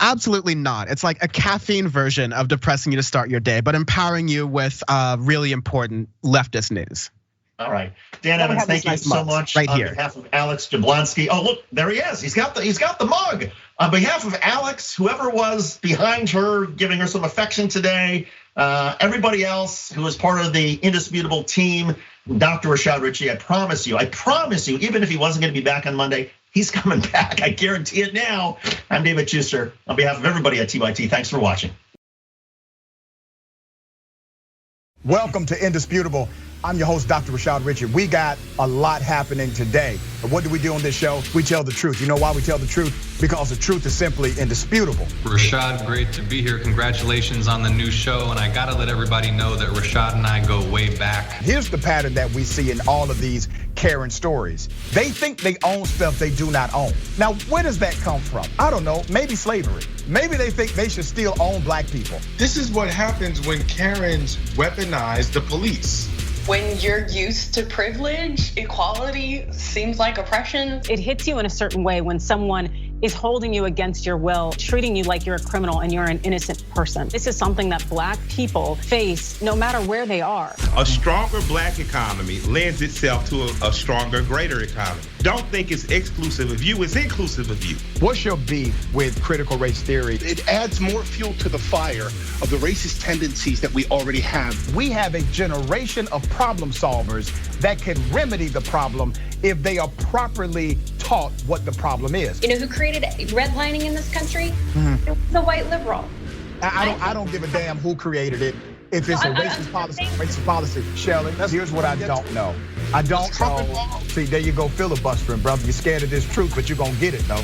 Speaker 2: Absolutely not. It's like a caffeine version of depressing you to start your day, but empowering you with really important leftist news.
Speaker 1: All right, Dan Evans, thank you so much.
Speaker 2: Right here.
Speaker 1: On behalf of Alex Jablonski. Oh, look, there he is. He's got the mug. On behalf of Alex, whoever was behind her, giving her some affection today, everybody else who is part of the Indisputable team, Dr. Rashad Richey, I promise you, even if he wasn't gonna be back on Monday, he's coming back, I guarantee it now. I'm David Shuster. On behalf of everybody at TYT, thanks for watching.
Speaker 4: Welcome to Indisputable. I'm your host, Dr. Richey. We got a lot happening today. But what do we do on this show? We tell the truth. You know why we tell the truth? Because the truth is simply indisputable.
Speaker 22: Rashad, great to be here. Congratulations on the new show. And I gotta let everybody know that Rashad and I go way back.
Speaker 4: Here's the pattern that we see in all of these Karen stories. They think they own stuff they do not own. Now, where does that come from? I don't know, maybe slavery. Maybe they think they should still own black people.
Speaker 23: This is what happens when Karens weaponize the police.
Speaker 24: When you're used to privilege, equality seems like oppression.
Speaker 25: It hits you in a certain way when someone is holding you against your will, treating you like you're a criminal and you're an innocent person. This is something that black people face no matter where they are.
Speaker 23: A stronger black economy lends itself to a stronger, greater economy. Don't think it's exclusive of you, it's inclusive of you.
Speaker 4: What's your beef with critical race theory?
Speaker 26: It adds more fuel to the fire of the racist tendencies that we already have.
Speaker 4: We have a generation of problem solvers that can remedy the problem if they are properly taught what the problem is.
Speaker 27: You know who created redlining in this country? It was a white liberal.
Speaker 4: I don't give a damn who created it. If it's a racist policy, Shelley, here's what I don't know. I don't know. See, there you go filibustering, brother. You're scared of this truth, but you're gonna get it though.